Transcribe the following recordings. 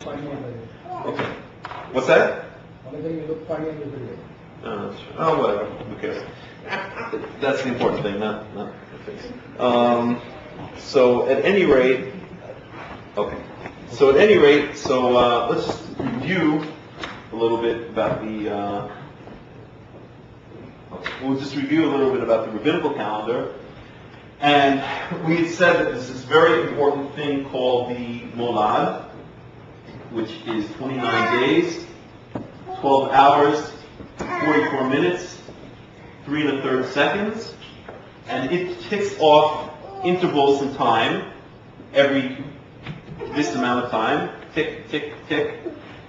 Okay. What's that? Oh, whatever. Who cares? That's the important thing, not the face. So at any rate, okay. So at any rate, let's just review a little bit about the. We'll just review a little bit about the rabbinical calendar, and we had said that there's this very important thing called the molad, which is 29 days, 12 hours, 44 minutes, 3 1/3 seconds, and it ticks off intervals in time every this amount of time, tick, tick, tick,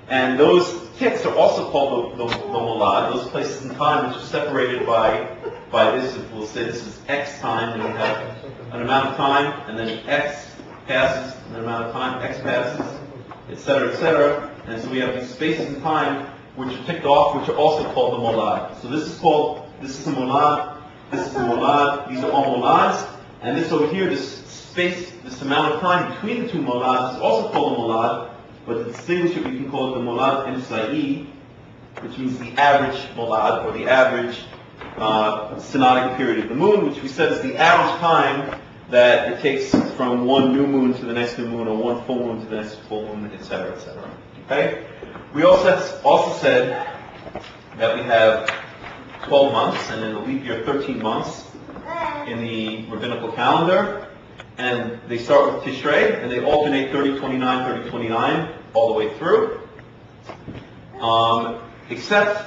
and those ticks are also called the molad, those places in time which are separated by this. If we'll say this is X time, and we have an amount of time, and then X passes, and an amount of time, X passes, etc., etc. And so we have these spaces in time which are ticked off, which are also called the molad. So this is a molad, this is a molad, these are all molads, and this over here, this space, this amount of time between the two molads is also called a molad, but to distinguish it, we can call it the molad emsai, which means the average molad, or the average synodic period of the moon, which we said is the average time that it takes from one new moon to the next new moon, or one full moon to the next full moon, etc., etc. Okay? We also said that we have 12 months, and in the leap year, 13 months in the rabbinical calendar, and they start with Tishrei, and they alternate 30-29, 30-29, all the way through. Except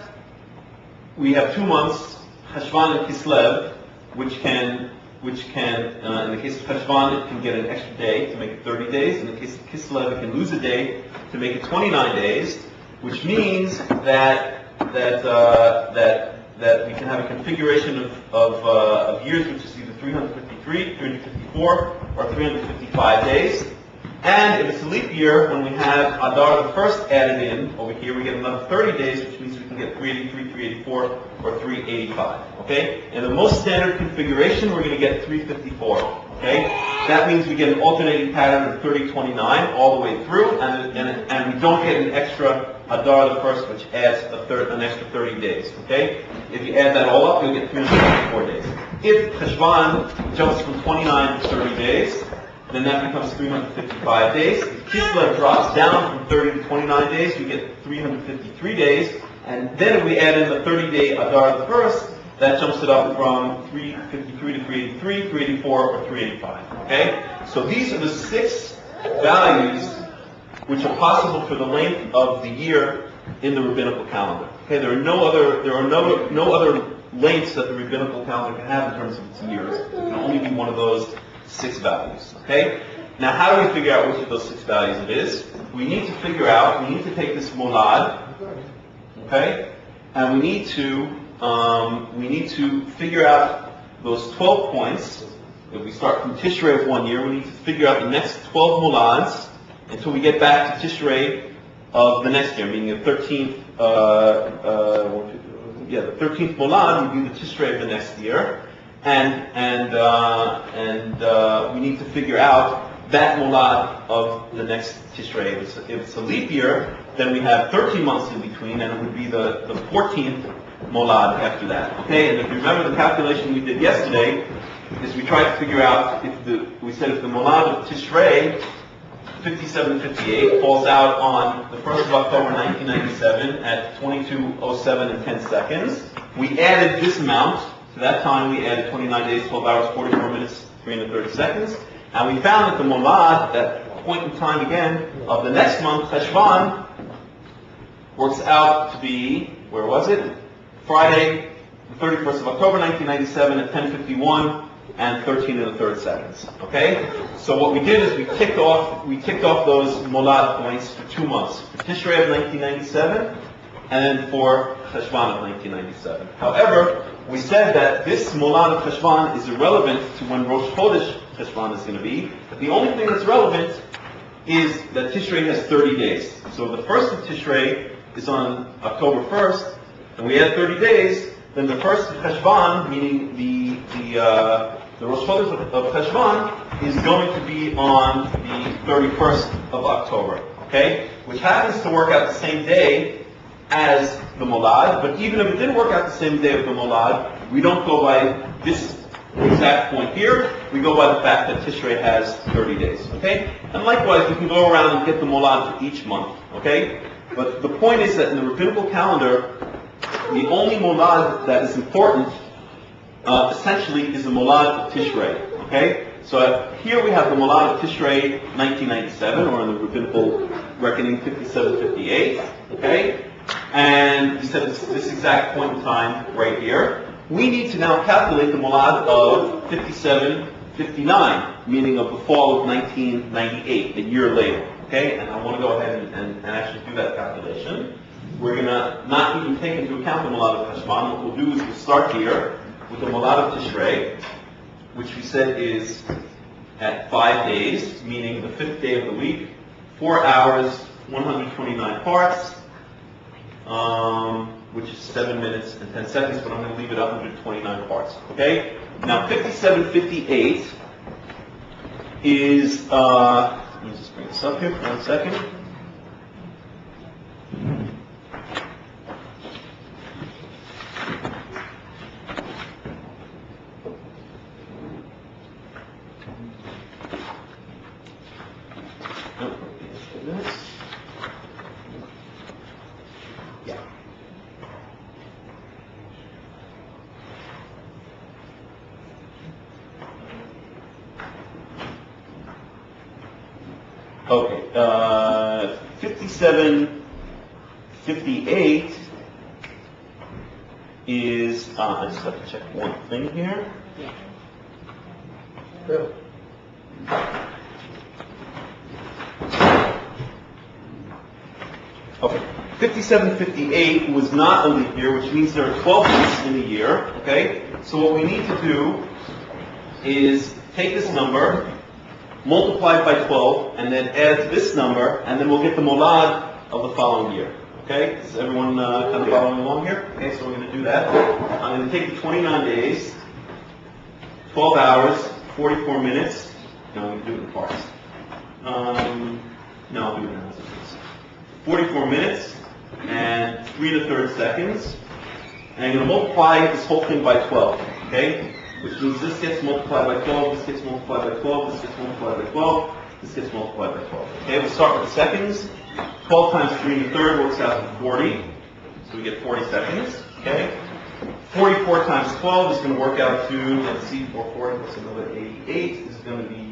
we have 2 months, Cheshvan and Kislev, which can, in the case of Cheshvan, it can get an extra day to make it 30 days. In the case of Kislev, it can lose a day to make it 29 days, which means that we can have a configuration of years which is either 353, 354, or 355 days. And if it's a leap year, when we have Adar the first added in, over here we get another 30 days, which means we can get 383, 384, or 385. Okay? In the most standard configuration, we're going to get 354. Okay? That means we get an alternating pattern of 30-29 all the way through, and we don't get an extra Adar the first, which adds an extra 30 days. Okay? If you add that all up, you'll get 354 days. If Cheshvan jumps from 29 to 30 days, then that becomes 355 days. If Kislev drops down from 30 to 29 days, you get 353 days. And then if we add in the 30-day Adar the first, that jumps it up from 353 to 383, 384, or 385. Okay? So these are the 6 values which are possible for the length of the year in the rabbinical calendar. Okay? There are no other lengths that the rabbinical calendar can have in terms of its years. It can only be one of those 6 values. Okay? Now, how do we figure out which of those 6 values it is? We need to take this molad, okay, and we need to figure out those 12 points. If we start from Tishrei of one year, we need to figure out the next 12 molads until we get back to Tishrei of the next year, meaning the 13th. The 13th molad would be the Tishrei of the next year. And we need to figure out that molad of the next Tishrei. If it's a leap year, then we have 13 months in between, and it would be the 14th molad after that. Okay, and if you remember the calculation we did yesterday, is we tried to figure out if the molad of Tishrei 5758 falls out on the 1st of October 1997 at 22:07 and 10 seconds. We added this amount. To that time, we added 29 days, 12 hours, 44 minutes, 330 seconds. And we found that the molad, that point in time again, of the next month, Cheshvan, works out to be, where was it? Friday, the 31st of October, 1997 at 10:51 and 13 1/3 seconds. Okay? So what we did is we ticked off those molad points for 2 months. For Tishrei of 1997, and then for Cheshvan of 1997. However, we said that this molad of Cheshvan is irrelevant to when Rosh Chodesh Cheshvan is going to be. But the only thing that's relevant is that Tishrei has 30 days. So the first of Tishrei is on October 1st, and we add 30 days, then the first of Cheshvan, meaning the Rosh Chodesh of Cheshvan, is going to be on the 31st of October. Okay? which happens to work out the same day as the Molad, but even if it didn't work out the same day of the Molad, we don't go by this exact point here. We go by the fact that Tishrei has 30 days, okay? And likewise, we can go around and get the Molad for each month, okay? But the point is that in the rabbinical calendar, the only Molad that is important, essentially, is the Molad of Tishrei, okay? So here we have the Molad of Tishrei 1997, or in the rabbinical reckoning 5758, okay? And we said this exact point in time right here. We need to now calculate the Molad of 5759, meaning of the fall of 1998, a year later, okay? And I want to go ahead and actually do that calculation. We're going to not even take into account the Molad of Heshvan. What we'll do is we'll start here with the Molad of Tishrei, which we said is at 5 days, meaning the 5th day of the week, 4 hours, 129 parts, which is 7 minutes and 10 seconds, but I'm going to leave it 129 parts, okay? Now 5758 is, let me just bring this up here for 1 second. Okay, 5758 is, I just have to check one thing here. Really? Okay, 5758 was not a leap year, which means there are 12 weeks in a year, okay? So what we need to do is take this number, multiply it by 12, and then add to this number, and then we'll get the Molad of the following year. Okay? Is everyone kind of following along here? Okay, so we're going to do that. I'm going to take the 29 days, 12 hours, 44 minutes. No, I'm going to do it in parts. No, I'll do it in 44 minutes and 3 1/3 seconds. And I'm going to multiply this whole thing by 12. Okay? Which means this gets multiplied by 12, this gets multiplied by 12, this gets multiplied by 12, this gets multiplied by 12. Okay, we'll start with the seconds. 12 times 3 1/3 works out to 40. So we get 40 seconds. Okay? 44 times 12 is going to work out to, let's see, 440 plus another 88 is going to be,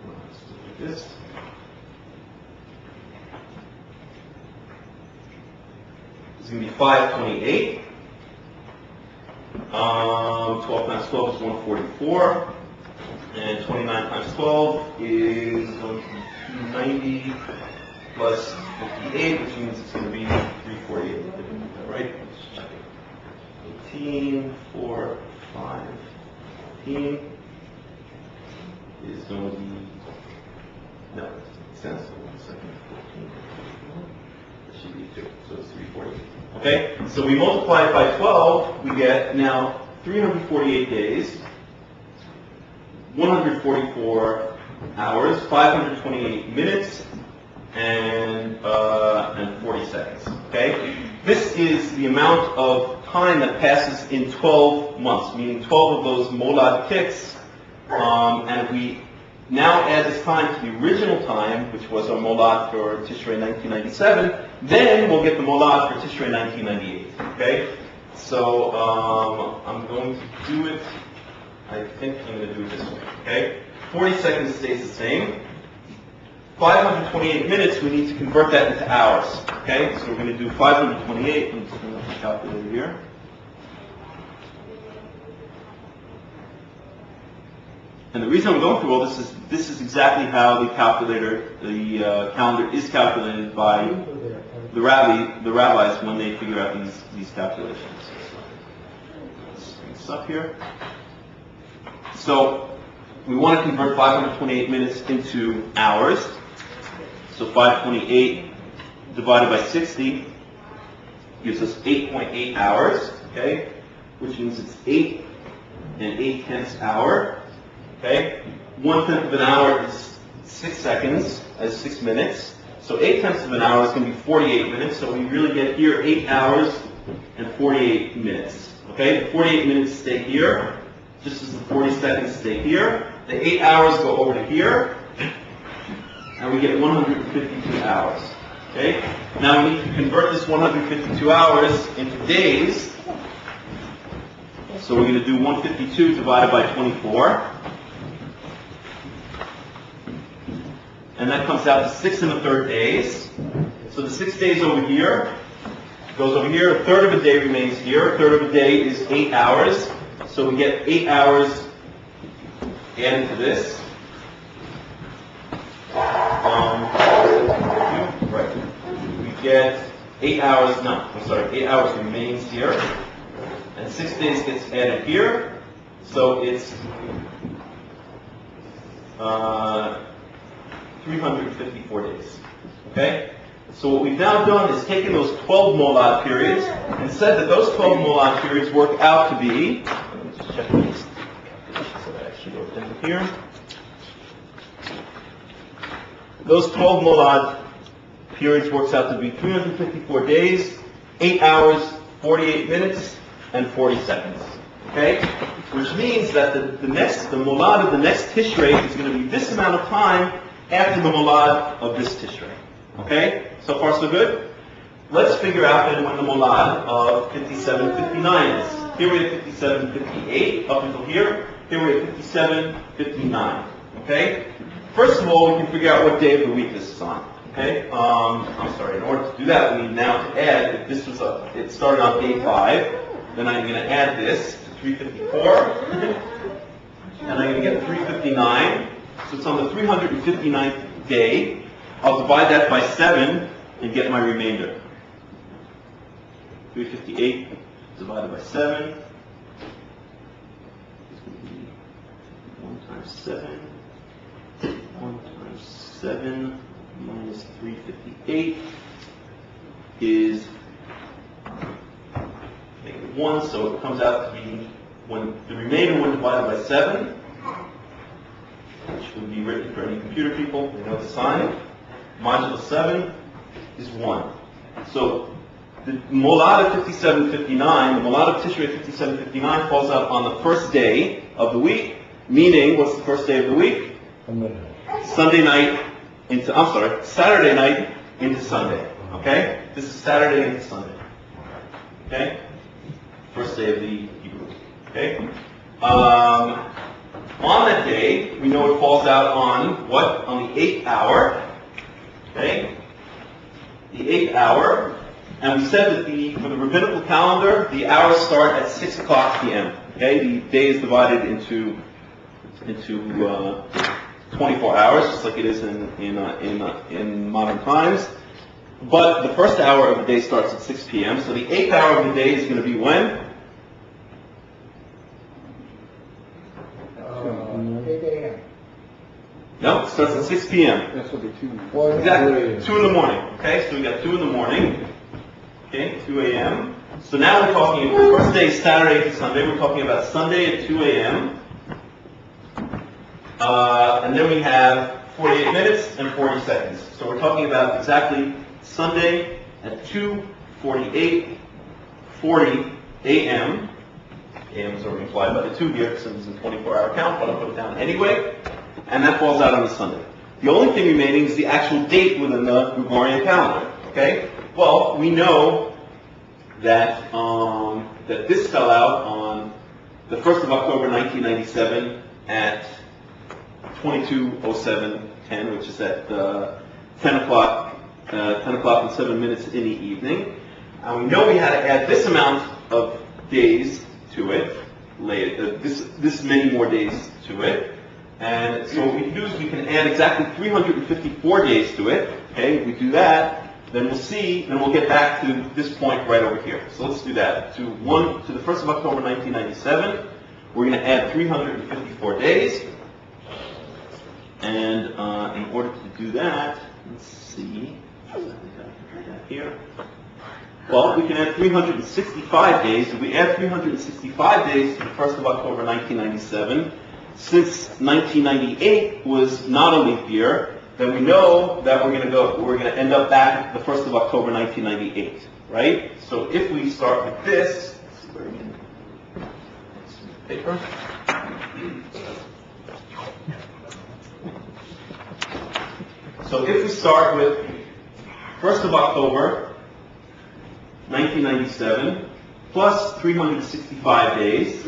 let's do this. It's going to be 528. 12 times 12 is 144, and 29 times 12 is going to be 290 plus 58, which means it's going to be 348. Right? 18, 4, 5, 15 is going to be, no, that doesn't make sense. 1 second, 14. That should be 2, so it's 348. Okay, so we multiply it by 12, we get now 348 days, 144 hours, 528 minutes, and 40 seconds. Okay, this is the amount of time that passes in 12 months, meaning 12 of those molad ticks, and we now add this time to the original time, which was our molad for Tishrei 1997, then we'll get the molad for Tishrei 1998, okay? So I'm going to do it, I think I'm going to do it this way, okay? 40 seconds stays the same. 528 minutes, we need to convert that into hours, okay? So we're going to do 528, I'm just going to calculate it here. And the reason I'm going through all this is exactly how the calendar is calculated by the rabbis when they figure out these calculations. Let's bring this up here. So we want to convert 528 minutes into hours. So 528 divided by 60 gives us 8.8 hours, okay? Which means it's 8 8/10 hour. Okay, 1/10 of an hour is 6 seconds, as 6 minutes. So 8/10 of an hour is going to be 48 minutes. So we really get here 8 hours and 48 minutes. Okay, the 48 minutes stay here, just as the 40 seconds stay here. The 8 hours go over to here, and we get 152 hours. Okay, now we need to convert this 152 hours into days. So we're going to do 152 divided by 24. And that comes out to 6 1/3 days. So the 6 days over here goes over here. A third of a day remains here. A third of a day is 8 hours. So we get 8 hours added to this. Right. We get 8 hours, 8 hours remains here. And 6 days gets added here. So it's 354 days. Okay? So what we've now done is taken those 12 molad periods and said that those 12 molad periods work out to be, let me just check these. So I actually wrote them here. Those 12 molad periods works out to be 354 days, 8 hours, 48 minutes, and 40 seconds. Okay? Which means that the molad of the next tishrei is going to be this amount of time after the molad of this tishrei. Okay? So far so good? Let's figure out then when the molad of 57:59 is. Here we have 57:58 up until here. Here we have 57:59. Okay? First of all, we can figure out what day of the week this is on. Okay? In order to do that, we need now to add, if this was it started on day 5, then I'm going to add this to 354, and I'm going to get 359. So it's on the 359th day. I'll divide that by 7 and get my remainder. 358 divided by 7 is going to be 1 times 7. 1 times 7 minus 358 is -1, so it comes out to be when the remainder when divided by 7, which would be written for any computer people, they know the sign. Modulo 7 is 1. So the molad of 57:59, the molad of Tishrei 57:59 falls out on the first day of the week, meaning, what's the first day of the week? Saturday night into Sunday. Okay? This is Saturday into Sunday. Okay? First day of the Hebrew week. Okay? On that day, we know it falls out on what? On the 8th hour. Okay? The 8th hour. And we said that for the rabbinical calendar, the hours start at 6 o'clock p.m. Okay? The day is divided into 24 hours, just like it is in modern times. But the first hour of the day starts at 6 p.m. So the 8th hour of the day is going to be when? 8 a.m. No, it starts at 6 p.m. That's what the 2 Exactly. 2 in the morning. Okay, so we got 2 in the morning. Okay, 2 a.m. So now we're talking, the first day is Saturday to Sunday. We're talking about Sunday at 2 a.m. And then we have 48 minutes and 40 seconds. So we're talking about exactly Sunday at 2:48, 40 a.m. A.m. is already implied by the 2 here, since it's a 24-hour count, but I'll put it down anyway. And that falls out on a Sunday. The only thing remaining is the actual date within the Gregorian calendar. Okay? Well, we know that that this fell out on the 1st of October 1997 at 22:07:10, which is at 10 o'clock and 7 minutes in the evening. And we know we had to add this amount of days to it, this many more days to it. And so what we can do is we can add exactly 354 days to it. Okay, if we do that, then we'll see, and we'll get back to this point right over here. So let's do that. To the 1st of October 1997, we're going to add 354 days. And in order to do that, let's see, here. Well, we can add 365 days. If we add 365 days to the 1st of October 1997, since 1998 was not a leap year, then we know that we're going to end up back at the 1st of October 1998, right? So if we start with this, let's see where we can paper. So if we start with 1st of October 1997 plus 365 days,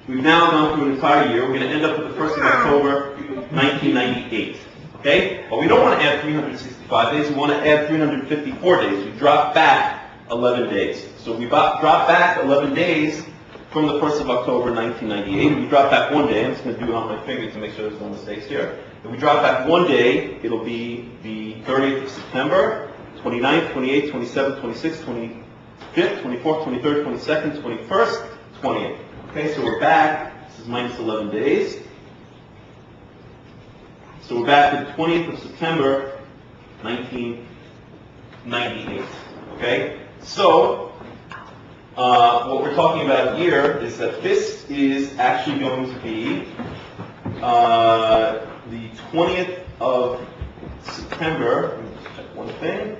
we've now gone through an entire year. We're going to end up with the 1st of October 1998. Okay? But we don't want to add 365 days. We want to add 354 days. We drop back 11 days. So we drop back 11 days from the 1st of October 1998. We drop back one day. I'm just going to do it on my finger to make sure there's no mistakes here. If we drop back one day, it'll be the 30th of September, 29th, 28th, 27th, 26th, 25th, 24th, 23rd, 22nd, 21st, 20th. Okay, so we're back. This is minus 11 days. So we're back to the 20th of September, 1998. Okay? So, what we're talking about here is that this is actually going to be the 20th of September. Let me just check one thing.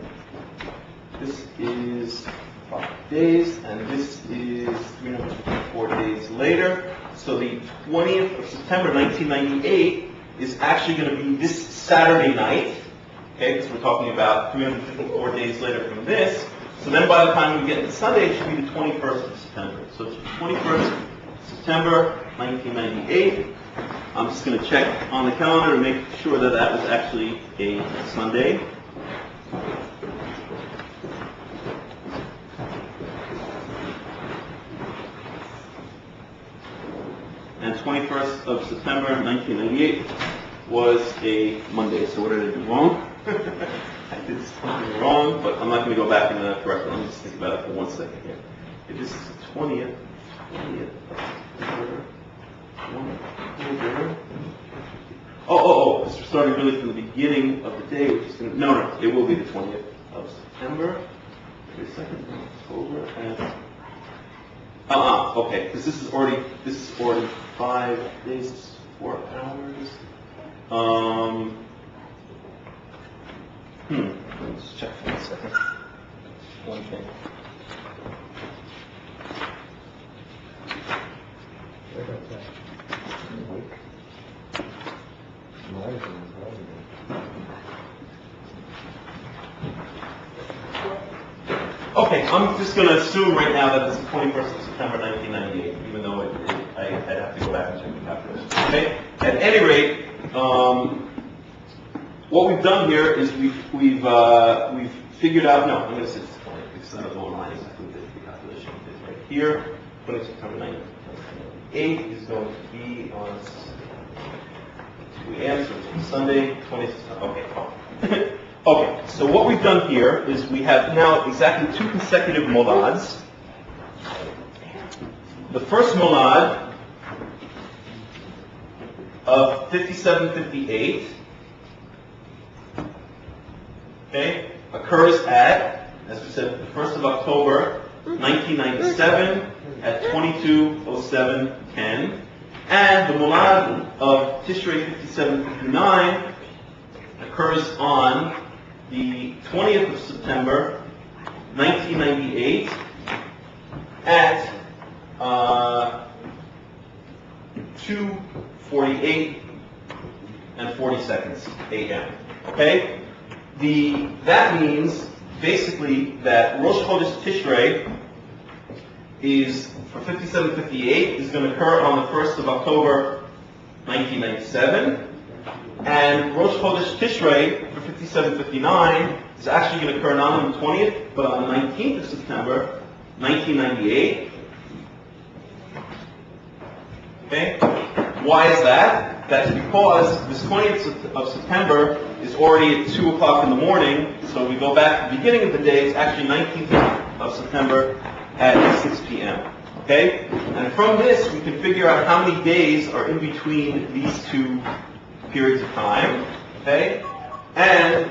This is 5 days, and this is 354 days later. So the 20th of September, 1998, is actually going to be this Saturday night, okay, because we're talking about 354 days later from this. So then by the time we get to Sunday, it should be the 21st of September. So it's the 21st of September, 1998. I'm just going to check on the calendar and make sure that that was actually a Sunday. And 21st of September 1998 was a Monday. So what did I do wrong? I did something wrong, but I'm not going to go back and correct it. Let me just think about it for 1 second here. If this is the 20th of September, Oh, this is starting really from the beginning of the day, which is going to, no, it will be the 20th of September. Wait a second, October, and okay, because this is already 5 days, 4 hours. Let me just check for 1 second. One thing. Okay, I'm just going to assume right now that it's the 21st of September 1998, even though I'd have to go back and check the calculation. Okay? At any rate, what we've done here is we've figured out. No, I'm going to say it's 20 because I don't know line exactly what the calculation is right here. 20th September 1998 is going to be on. We answer Sunday, 20th September. Okay, fine. Okay, so what we've done here is we have now exactly 2 consecutive molads. The first molad of 5758, okay, occurs at, as we said, the 1st of October, 1997 at 22:07:10. And the molad of Tishrei 5759 occurs on the 20th of September, 1998 at 2:48 and 40 seconds a.m. Okay? That means basically that Rosh Chodesh Tishrei is for 5758 is going to occur on the 1st of October 1997, and Rosh Chodesh Tishrei for 5759 is actually going to occur not on the 20th but on the 19th of September 1998. Okay? Why is that? That's because this 20th of September is already at 2 o'clock in the morning, so we go back to the beginning of the day. It's actually 19th of September at 6 p.m. Okay? And from this, we can figure out how many days are in between these 2 periods of time. Okay? And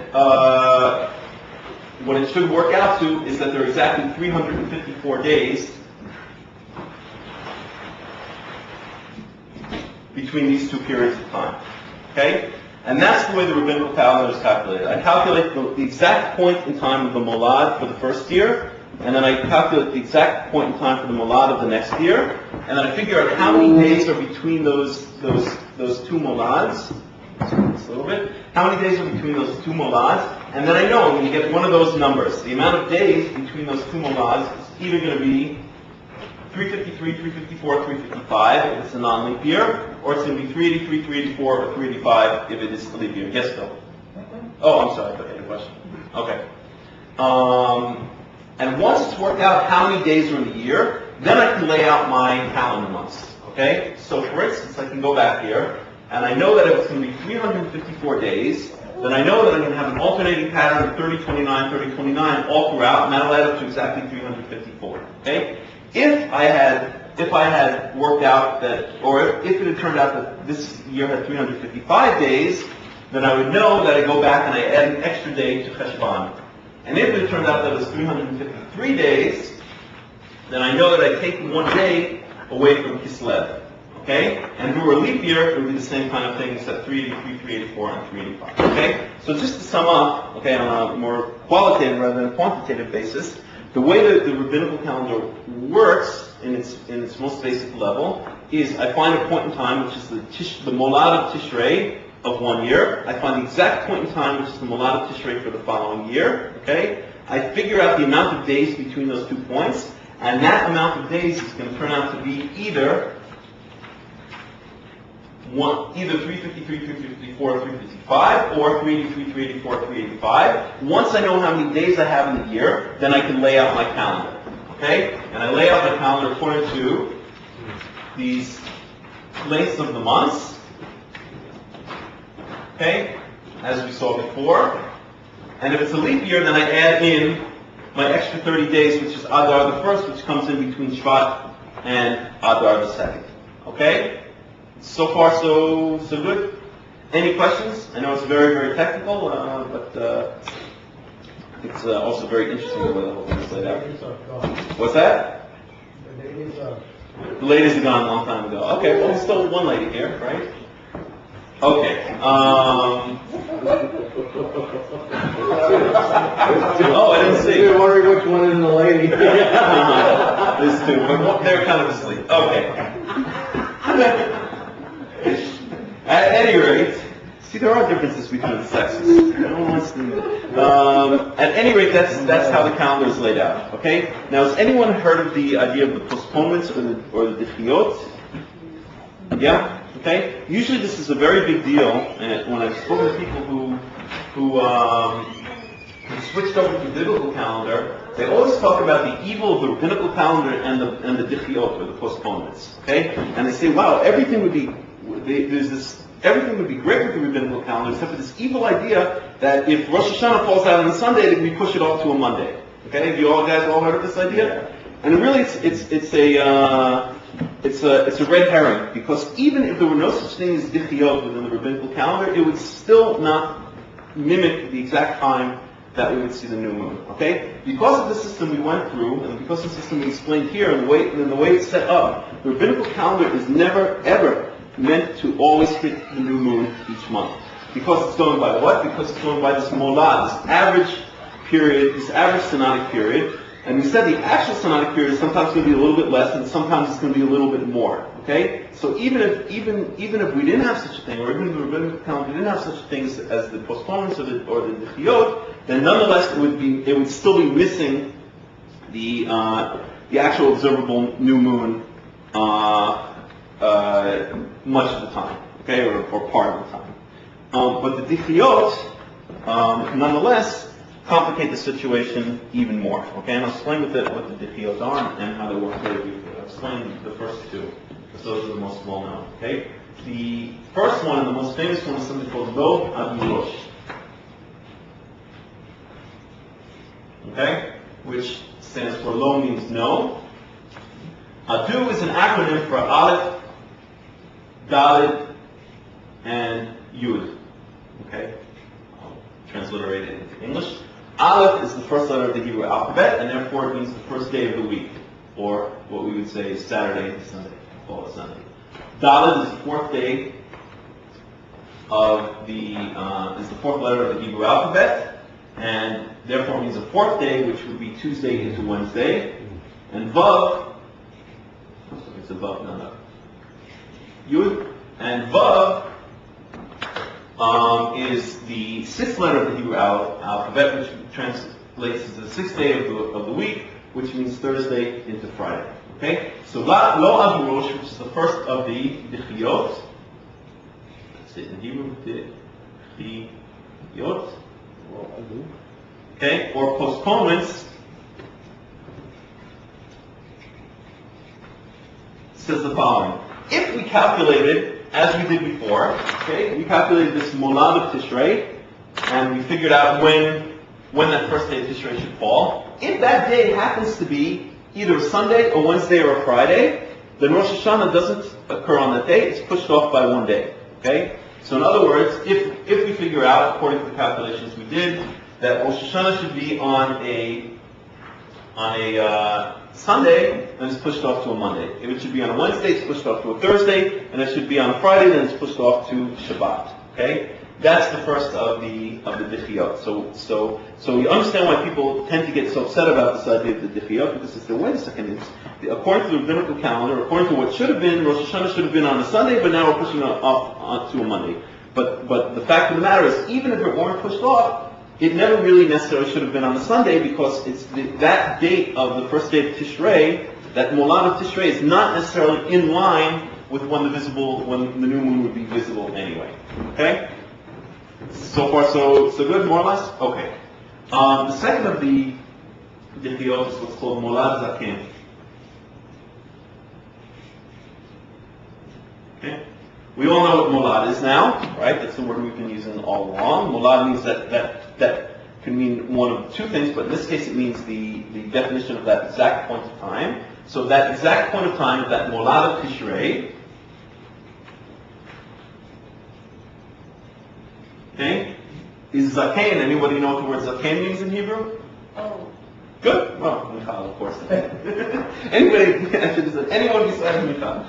what it should work out to is that there are exactly 354 days between these 2 periods of time. Okay? And that's the way the rabbinical calendar is calculated. I calculate the exact point in time of the molad for the first year, and then I calculate the exact point in time for the molad of the next year, and then I figure out how many days are between those two molads. Just a little bit. How many days are between those two molads? And then I know I'm going to get one of those numbers. The amount of days between those two molads is either going to be 353, 354, 355 if it's a non-leap year, or it's going to be 383, 384, or 385 if it is a leap year. Yes, Bill? Oh, I'm sorry. Okay, the question. Okay. And once it's worked out how many days are in the year, then I can lay out my calendar months. Okay? So for instance, I can go back here, and I know that if it's going to be 354 days, then I know that I'm going to have an alternating pattern of 30, 29, 30, 29 all throughout, and that'll add up to exactly 354. Okay? If I had worked out that, or if it had turned out that this year had 355 days, then I would know that I go back and I add an extra day to Cheshvan. And if it turned out that it was 353 days, then I know that I take one day away from Kislev. Okay? And if it were a leap year, it would be the same kind of thing, except 383, 384, and 385. Okay? So just to sum up, okay, on a more qualitative rather than quantitative basis, the way that the rabbinical calendar works in its most basic level is I find a point in time, which is the molad of Tishrei of 1 year. I find the exact point in time, which is the molad of Tishrei for the following year. Okay? I figure out the amount of days between those 2 points, and that amount of days is going to turn out to be either 353, 354, 355, or 383, 384, 385. Once I know how many days I have in the year, then I can lay out my calendar. Okay? And I lay out my calendar according to these lengths of the months. Okay? As we saw before. And if it's a leap year, then I add in my extra 30 days, which is Adar the 1st, which comes in between Shvat and Adar the 2nd. Okay? So far, so good. Any questions? I know it's very, very technical, but it's also very interesting the way the whole thing is laid out. What's that? The ladies are gone a long time ago. Okay, well, there's still one lady here, right? Okay. Oh, I didn't see. You're wondering which one is the lady. There's two, but they're kind of asleep. Okay. At any rate, see, there are differences between the sexes. At any rate, that's how the calendar is laid out. Okay. Now, has anyone heard of the idea of the postponements or the dichiot? Yeah. Okay. Usually, this is a very big deal. And when I've spoken to people who switched over to the biblical calendar, they always talk about the evil of the rabbinical calendar and the dichiot or the postponements. Okay. And they say, wow, everything would be great with the rabbinical calendar, except for this evil idea that if Rosh Hashanah falls out on a Sunday, then we push it off to a Monday. Okay, have you guys all heard of this idea? And really, it's a red herring, because even if there were no such thing as dichiot within the rabbinical calendar, it would still not mimic the exact time that we would see the new moon. Okay, because of the system we went through, and because of the system we explained here, and the way it's set up, the rabbinical calendar is never ever meant to always hit the new moon each month. Because it's going by what? Because it's going by this molad, this average period, this average synodic period. And we said the actual synodic period is sometimes going to be a little bit less, and sometimes it's going to be a little bit more. Okay? So even if we didn't have such a thing, or even if the rabbinical calendar didn't have such things as the postponements or the dichiot, then nonetheless it would still be missing the actual observable new moon much of the time, okay, or part of the time. But the dichiot, nonetheless, complicate the situation even more. Okay, and I'll explain what the dichiot are and how they work very briefly. I'll explain the first two, because those are the most well known. Okay, the first one and the most famous one is something called Lo Adurosh. Okay, which stands for Lo means no. Adu is an acronym for Aleph, Dalet, and Yud. Okay? I'll transliterate it into English. Aleph is the first letter of the Hebrew alphabet, and therefore it means the first day of the week, or what we would say Saturday to Sunday. Call it Sunday. Dalet is the fourth day of the is the fourth letter of the Hebrew alphabet, and therefore means a fourth day, which would be Tuesday into Wednesday. And Vav, it's a Vav, no. Yud, and Vav is the sixth letter of the Hebrew alphabet, which translates as the sixth day of the week, which means Thursday into Friday. Okay? So Lo Avu Rosh, which is the first of the Dechiyot. That's it in Hebrew. Dechiyot. Okay? Or postponements. Says the following. If we calculated, as we did before, okay, we calculated this Molad of Tishrei, and we figured out when that first day of Tishrei should fall. If that day happens to be either a Sunday, a Wednesday, or a Friday, then Rosh Hashanah doesn't occur on that day. It's pushed off by one day. Okay? So in other words, if we figure out, according to the calculations we did, that Rosh Hashanah should be on a Sunday, then it's pushed off to a Monday. If it should be on a Wednesday, it's pushed off to a Thursday, and it should be on a Friday, then it's pushed off to Shabbat. Okay? That's the first of the Dechiyot. So we understand why people tend to get so upset about this idea of the Dechiyot, because it's wait a second, according to the Rabbinical calendar, according to what should have been, Rosh Hashanah should have been on a Sunday, but now we're pushing it off to a Monday. But the fact of the matter is, even if it weren't pushed off, it never really necessarily should have been on a Sunday, because it's that date of the first day of Tishrei, that Molad of Tishrei, is not necessarily in line with when the new moon would be visible anyway. Okay? So far, so good, more or less? Okay. The second of the Dechiyot is what's called Molad Zaken. Okay? We all know what Molad is now, right? That's the word we've been using all along. Molad means that can mean one of two things, but in this case it means the definition of that exact point of time. So that exact point of time, that Molad of Tishrei, okay, is Zaken. Anybody know what the word Zaken means in Hebrew? Oh. Good. Well, Michal, of course. Anybody, I should have said anyone besides Michal.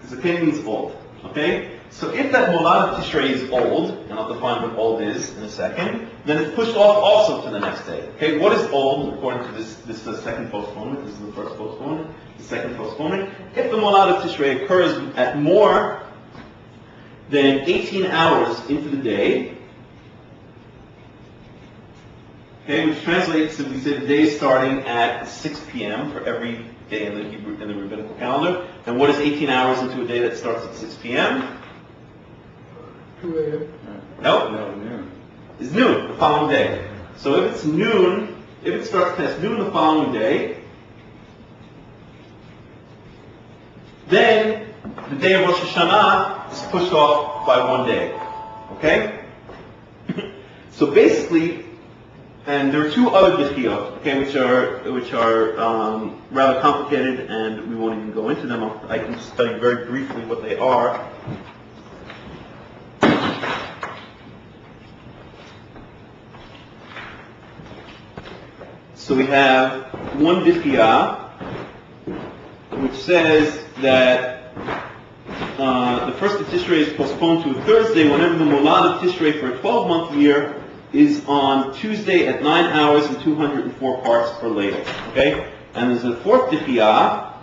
Zaken means old. Okay? So if that Molad of Tishrei is old, and I'll define what old is in a second, then it's pushed off also to the next day. Okay? What is old according to this second postponement? This is the first postponement. The second postponement. If the Molad of Tishrei occurs at more than 18 hours into the day, okay, which translates to, we say the day is starting at 6 p.m. for every day in the Rabbinical calendar. And what is 18 hours into a day that starts at 6 p.m.? 2 a.m. Nope. No, noon. It's noon, the following day. So if it's noon, if it starts past noon the following day, then the day of Rosh Hashanah is pushed off by one day. Okay? So basically, and there are two other Dechiyot, okay, which are rather complicated, and we won't even go into them. I can just tell you very briefly what they are. So we have one Dechiyah, which says that the first of Tishrei is postponed to a Thursday whenever the Molad of Tishrei for a 12-month year is on Tuesday at 9 hours and 204 parts or later. Okay? And there's a fourth Dechiyah,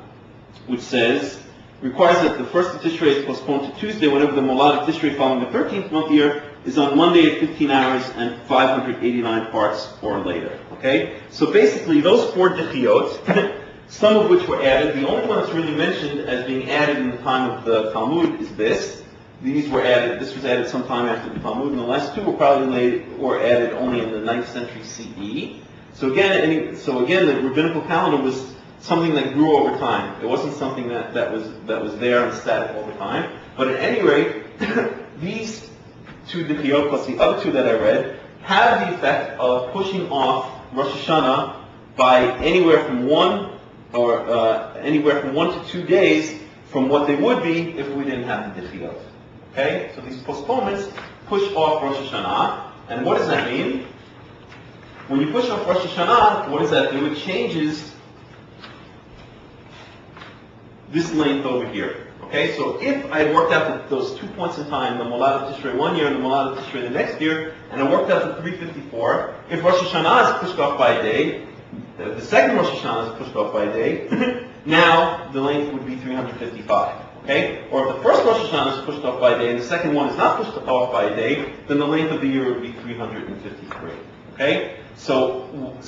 which says, requires that the first of Tishrei is postponed to Tuesday whenever the Molad of Tishrei following the 13th month year is on Monday at 15 hours and 589 parts or later. Okay? So basically, those four Dechiyot, some of which were added, the only one that's really mentioned as being added in the time of the Talmud is this. These were added, this was added sometime after the Talmud, and the last two were probably added only in the 9th century CE. So again, the Rabbinical calendar was something that grew over time. It wasn't something that was there and static all the time. But at any rate, these two Dechiyot plus the other two that I read have the effect of pushing off Rosh Hashanah by anywhere from 1 to 2 days from what they would be if we didn't have the Dechiyot. Okay? So these postponements push off Rosh Hashanah. And what does that mean? When you push off Rosh Hashanah, what does that do? It changes this length over here. Okay, so if I had worked out those 2 points in time, the Molad of Tishrei one year and the Molad of Tishrei the next year, and I worked out the 354, if Rosh Hashanah is pushed off by a day, the second Rosh Hashanah is pushed off by a day, now the length would be 355. Okay? Or if the first Rosh Hashanah is pushed off by a day and the second one is not pushed off by a day, then the length of the year would be 353. Okay? So the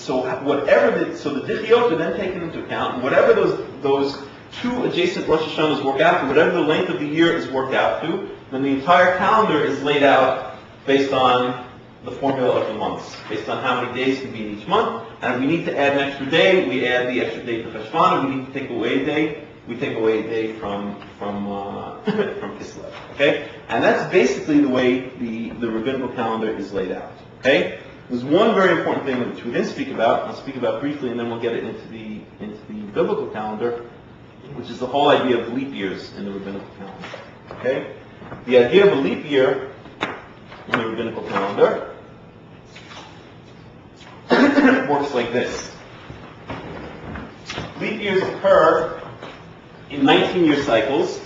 Dichiot are then taken into account, and whatever those two adjacent Rosh Hashanahs work out to, whatever the length of the year is worked out to, then the entire calendar is laid out based on the formula of the months, based on how many days can be in each month. And if we need to add an extra day, we add the extra day to Cheshvan. If we need to take away a day, we take away a day from Kislev. Okay? And that's basically the way the rabbinical calendar is laid out. Okay? There's one very important thing which we didn't speak about. I'll speak about briefly, and then we'll get it into the biblical calendar, which is the whole idea of leap years in the rabbinical calendar. Okay? The idea of a leap year in the rabbinical calendar works like this. Leap years occur in 19-year cycles,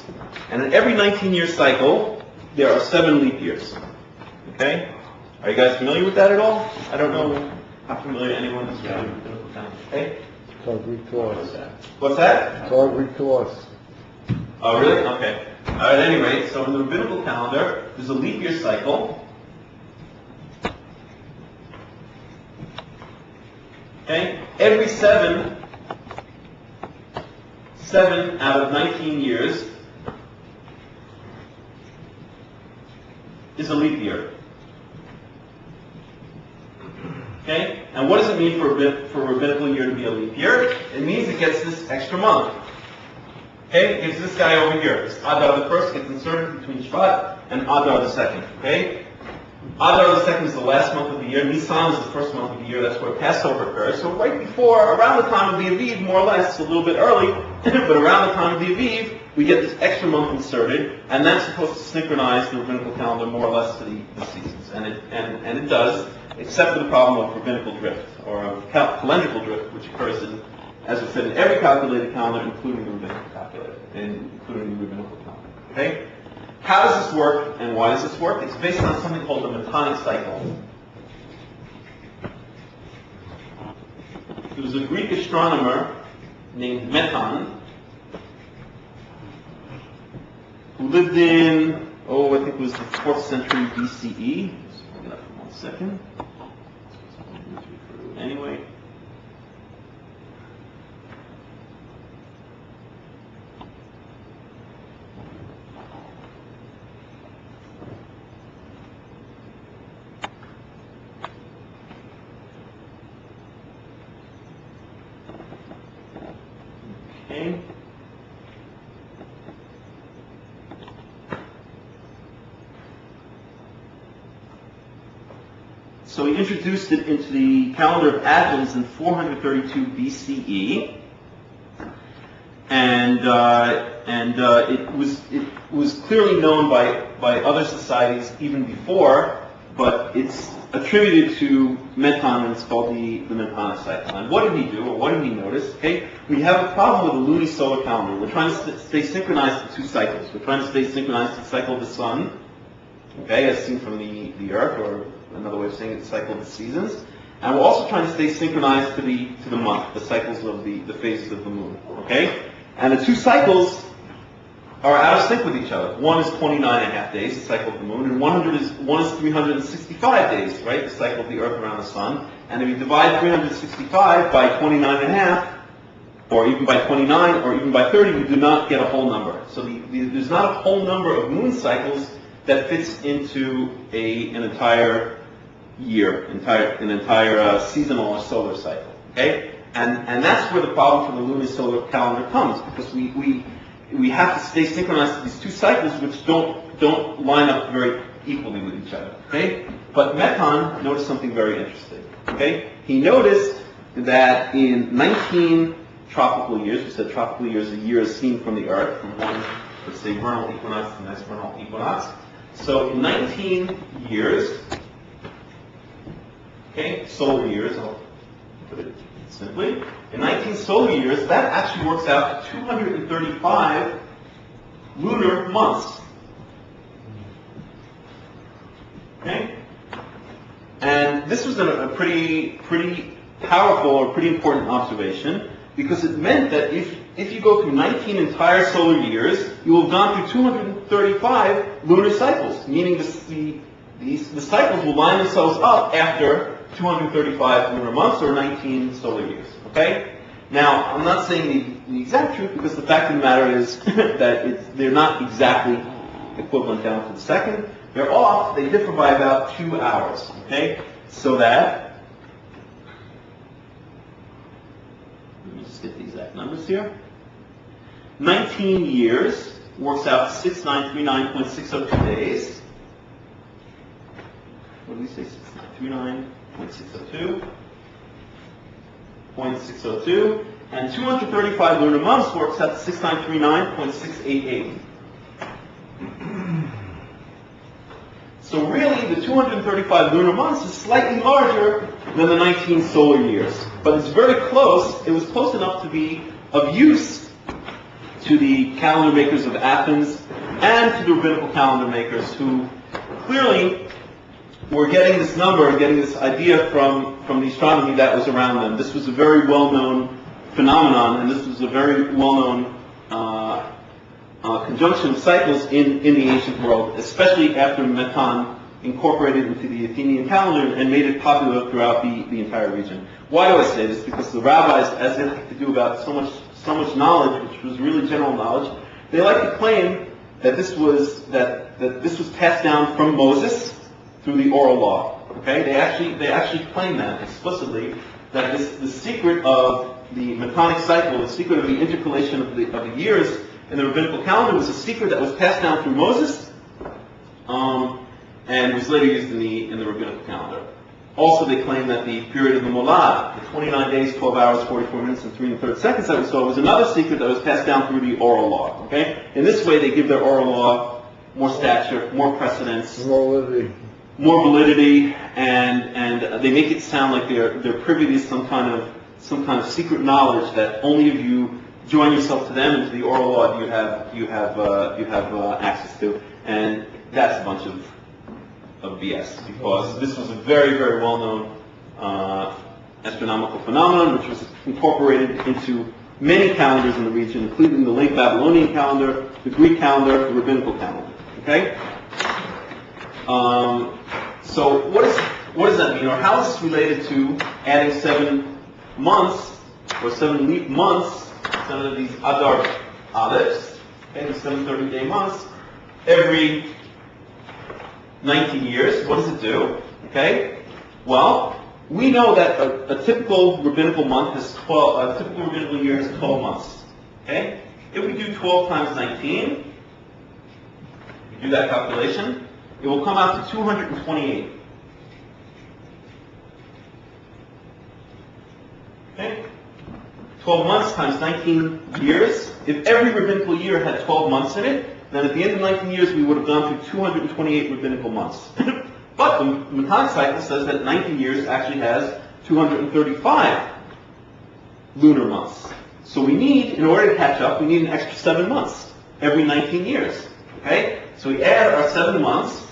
and in every 19-year cycle, there are 7 leap years. Okay? Are you guys familiar with that at all? I don't know how familiar anyone is with the rabbinical calendar. Okay? It's all Greek to us. What's that? It's all Greek to us. Oh, really? Okay. All right, at any rate, so in the rabbinical calendar, there's a leap year cycle. Okay? Every 7 out of 19 years is a leap year. Okay? And what does it mean for a rabbinical year to be a leap year? It means it gets this extra month. Okay? It gives this guy over here. This Adar the first gets inserted between Shvat and Adar the second. Okay? Adar the second is the last month of the year. Nisan is the first month of the year. That's where Passover occurs. So right before, around the time of the Aviv, more or less, a little bit early, but around the time of the Aviv, we get this extra month inserted, and that's supposed to synchronize the rabbinical calendar more or less to the seasons. And it does, except for the problem of rabbinical drift, or of calendrical drift, which occurs in, as we said, in every calculated calendar, including the rabbinical calendar, including the rabbinical calendar. Okay? How does this work, and why does this work? It's based on something called the Metonic cycle. There was a Greek astronomer named Meton who lived in, I think it was the 4th century BCE. Just bring it up for 1 second. Anyway. Okay. So he introduced it into the calendar of Athens in 432 BCE, and it was clearly known by other societies even before, but it's attributed to Meton, and it's called the Metonic cycle. And what did he do, or what did he notice? Okay, we have a problem with the lunisolar calendar. We're trying to stay synchronized to 2 cycles. We're trying to stay synchronized to the cycle of the sun, okay, as seen from the Earth, or another way of saying it, the cycle of the seasons. And we're also trying to stay synchronized to the month, the cycles of the phases of the moon. Okay? And the 2 cycles are out of sync with each other. One is 29.5 days, the cycle of the moon, and one is 365 days, right? The cycle of the Earth around the sun. And if you divide 365 by 29.5, or even by 29, or even by 30, you do not get a whole number. So there's not a whole number of moon cycles that fits into an entire year, an entire seasonal or solar cycle. Okay, and that's where the problem for the lunisolar calendar comes, because we have to stay synchronized to these 2 cycles, which don't line up very equally with each other. Okay, but Meton noticed something very interesting. Okay, he noticed that in 19 tropical years, we said tropical years, a year is seen from the Earth, from one, let's say, vernal equinox to the next vernal equinox. So in 19 years, okay, solar years, I'll put it simply, in 19 solar years, that actually works out to 235 lunar months. Okay? And this was a pretty powerful or pretty important observation, because it meant that if you go through 19 entire solar years, you will have gone through 235 lunar cycles, meaning the cycles will line themselves up after 235 lunar months or 19 solar years. Okay? Now, I'm not saying the exact truth, because the fact of the matter is that they're not exactly equivalent down to the second. They're off. They differ by about 2 hours. Okay? So that, let me just get the exact numbers here. 19 years works out to 6939.602 days. What did we say? 6939.602. 0.602, and 235 lunar months works out to 6939.688. So really, the 235 lunar months is slightly larger than the 19 solar years, but it's very close. It was close enough to be of use to the calendar makers of Athens and to the rabbinical calendar makers, who clearly were getting this number and getting this idea from the astronomy that was around them. This was a very well-known phenomenon, and this was a very well-known conjunction of cycles in the ancient world, especially after Meton incorporated into the Athenian calendar and made it popular throughout the entire region. Why do I say this? Because the rabbis, as they like to do about so much knowledge, which was really general knowledge, they like to claim that this was passed down from Moses through the oral law. Okay, they actually claim that explicitly, that the secret of the Metonic cycle, the secret of the intercalation of the years in the rabbinical calendar, was a secret that was passed down through Moses, and was later used in the rabbinical calendar. Also, they claim that the period of the Molad, the 29 days, 12 hours, 44 minutes, and 3 1/3 seconds that we saw, was another secret that was passed down through the oral law. Okay, in this way, they give their oral law more stature, more precedence, more validity, and they make it sound like they're privy to some kind of secret knowledge that only if you join yourself to them and to the oral law you have access to, and that's a bunch of BS, because this was a very, very well-known astronomical phenomenon, which was incorporated into many calendars in the region, including the late Babylonian calendar, the Greek calendar, the rabbinical calendar. Okay. So what does that mean, or how is this related to adding 7 months, or 7 leap months, 7 of these Adar Aleph, okay, the 7 30-day months, every 19 years? What does it do? Okay, well, we know that a typical rabbinical month has 12. A typical rabbinical year has 12 months. Okay, if we do 12 times 19, we do that calculation, it will come out to 228. Okay? 12 months times 19 years. If every rabbinical year had 12 months in it, then at the end of 19 years we would have gone through 228 rabbinical months. But the Metonic cycle says that 19 years actually has 235 lunar months. So we need, in order to catch up, we need an extra 7 months every 19 years. Okay? So we add our 7 months,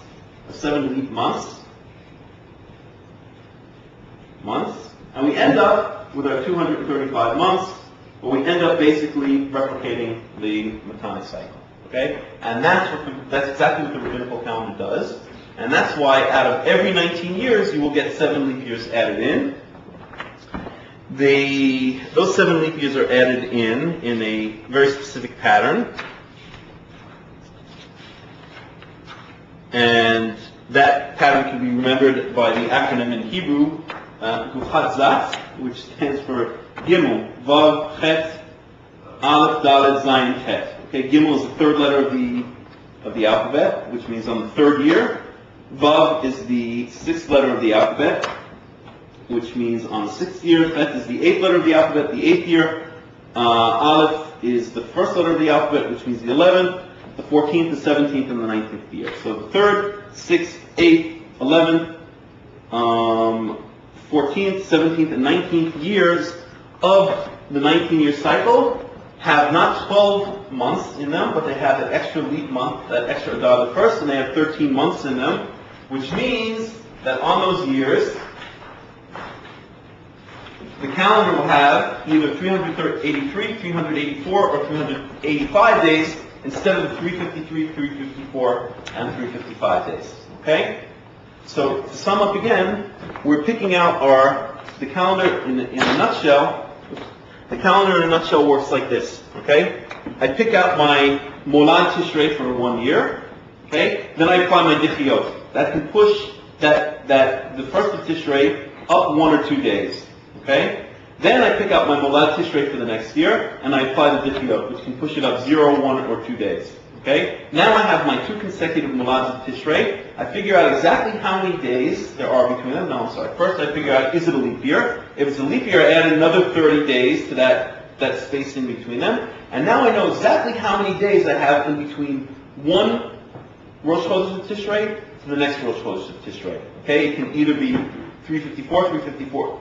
7 leap months, and we end up with our 235 months, but we end up basically replicating the Metonic cycle. Okay? And that's exactly what the rabbinical calendar does. And that's why out of every 19 years, you will get 7 leap years added in. Those 7 leap years are added in a very specific pattern. And that pattern can be remembered by the acronym in Hebrew, Guchatzat, which stands for Gimel, Vav, Chet, Aleph, Dalet, Zayin, Chet. Okay, Gimel is the 3rd letter of the alphabet, which means on the 3rd year. Vav is the 6th letter of the alphabet, which means on the 6th year. Chet is the 8th letter of the alphabet, the 8th year. Aleph is the 1st letter of the alphabet, which means the 11th. The 14th, the 17th, and the 19th year. So the 3rd, 6th, 8th, 11th, 14th, 17th, and 19th years of the 19-year cycle have not 12 months in them, but they have that extra leap month, that extra Adar the first, and they have 13 months in them, which means that on those years, the calendar will have either 383, 384, or 385 days instead of the 353, 354, and 355 days. Okay? So to sum up again, we're picking out the calendar in a nutshell. The calendar in a nutshell works like this. Okay? I pick out my Molad Tishrei for 1 year. Okay? Then I apply my Dichiyot. That can push the first of Tishrei up 1 or 2 days. Okay? Then I pick out my Molad Tishrei for the next year, and I apply the Dichiyot, which can push it up 0, 1, or 2 days. Okay? Now I have my 2 consecutive Molads of Tishrei. I figure out exactly how many days there are between them. No, I'm sorry. First I figure out, is it a leap year? If it's a leap year, I add another 30 days to that space in between them. And now I know exactly how many days I have in between one Rosh Chodesh of Tishrei to the next Rosh Chodesh of Tishrei. Okay? It can either be 354, 354,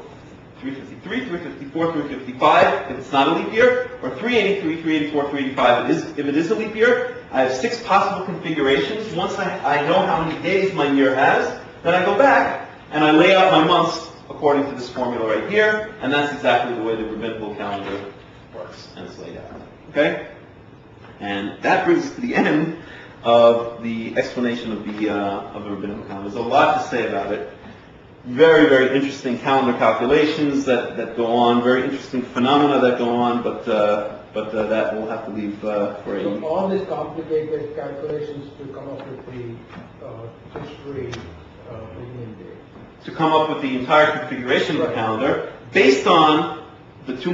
353, 354, 355 if it's not a leap year, or 383, 384, 385 if it is a leap year. I have 6 possible configurations. Once I know how many days my year has, then I go back and I lay out my months according to this formula right here, and that's exactly the way the rabbinical calendar works, and it's laid out. Okay? And that brings us to the end of the explanation of the rabbinical calendar. There's a lot to say about it. Very, very interesting calendar calculations that go on, very interesting phenomena that go on, but that we'll have to leave for a... So all these complicated calculations to come up with the Tishrei beginning date. To come up with the entire configuration of the calendar, based on the 2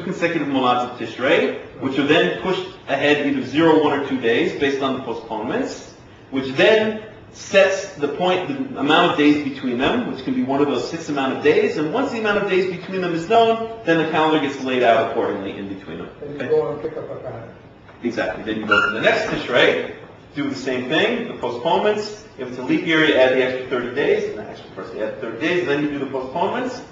consecutive Molads of Tishrei, which are then pushed ahead either 0, 1, or 2 days, based on the postponements, which then sets the amount of days between them, which can be one of those 6 amount of days, and once the amount of days between them is known, then the calendar gets laid out accordingly in between them. Then you go and pick up a calendar. Exactly. Then you go to the next Tishrei, do the same thing, the postponements. If it's a leap year, you add the extra 30 days, and actually first you add 30 days, then you do the postponements,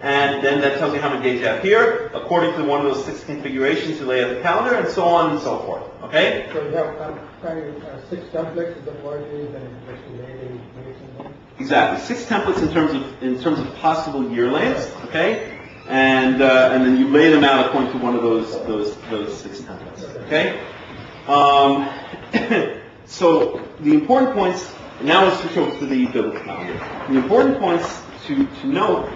and then that tells you how many days you have here, according to one of those 6 configurations you lay out the calendar, and so on and so forth. Okay? So you have kind of 6 templates of the 4 days, and just lay the dates in there? Exactly. 6 templates in terms of possible year lengths. Okay? And then you lay them out according to one of those 6 templates. Okay? So the important points, now let's switch over to the biblical calendar. The important points to note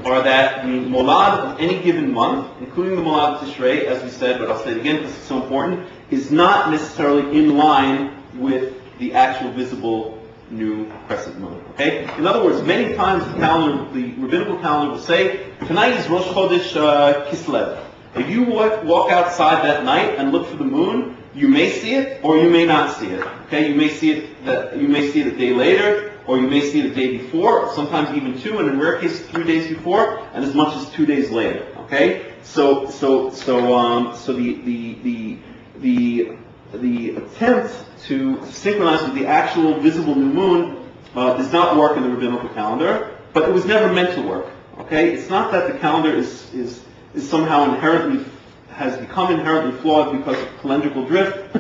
are that the Molad of any given month, including the Molad of Tishrei, as we said, but I'll say it again because it's so important, is not necessarily in line with the actual visible new crescent moon. Okay? In other words, many times the rabbinical calendar will say, tonight is Rosh Chodesh Kislev. If you walk outside that night and look for the moon, you may see it or you may not see it. Okay? You may see it a day later, or you may see it a day before, sometimes even 2, and in rare cases 3 days before, and as much as 2 days later. Okay? So the attempt to synchronize with the actual visible new moon does not work in the rabbinical calendar, but it was never meant to work. Okay? It's not that the calendar is somehow has become inherently flawed because of calendrical drift,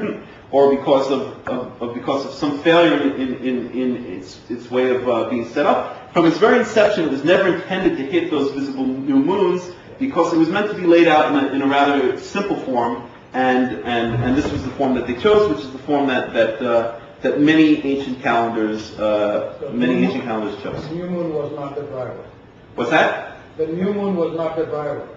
or because of some failure in its way of being set up. From its very inception, it was never intended to hit those visible new moons because it was meant to be laid out in a rather simple form, and this was the form that they chose, which is the form that many ancient calendars chose. The new moon was not the driver. What's that? The new moon was not the driver.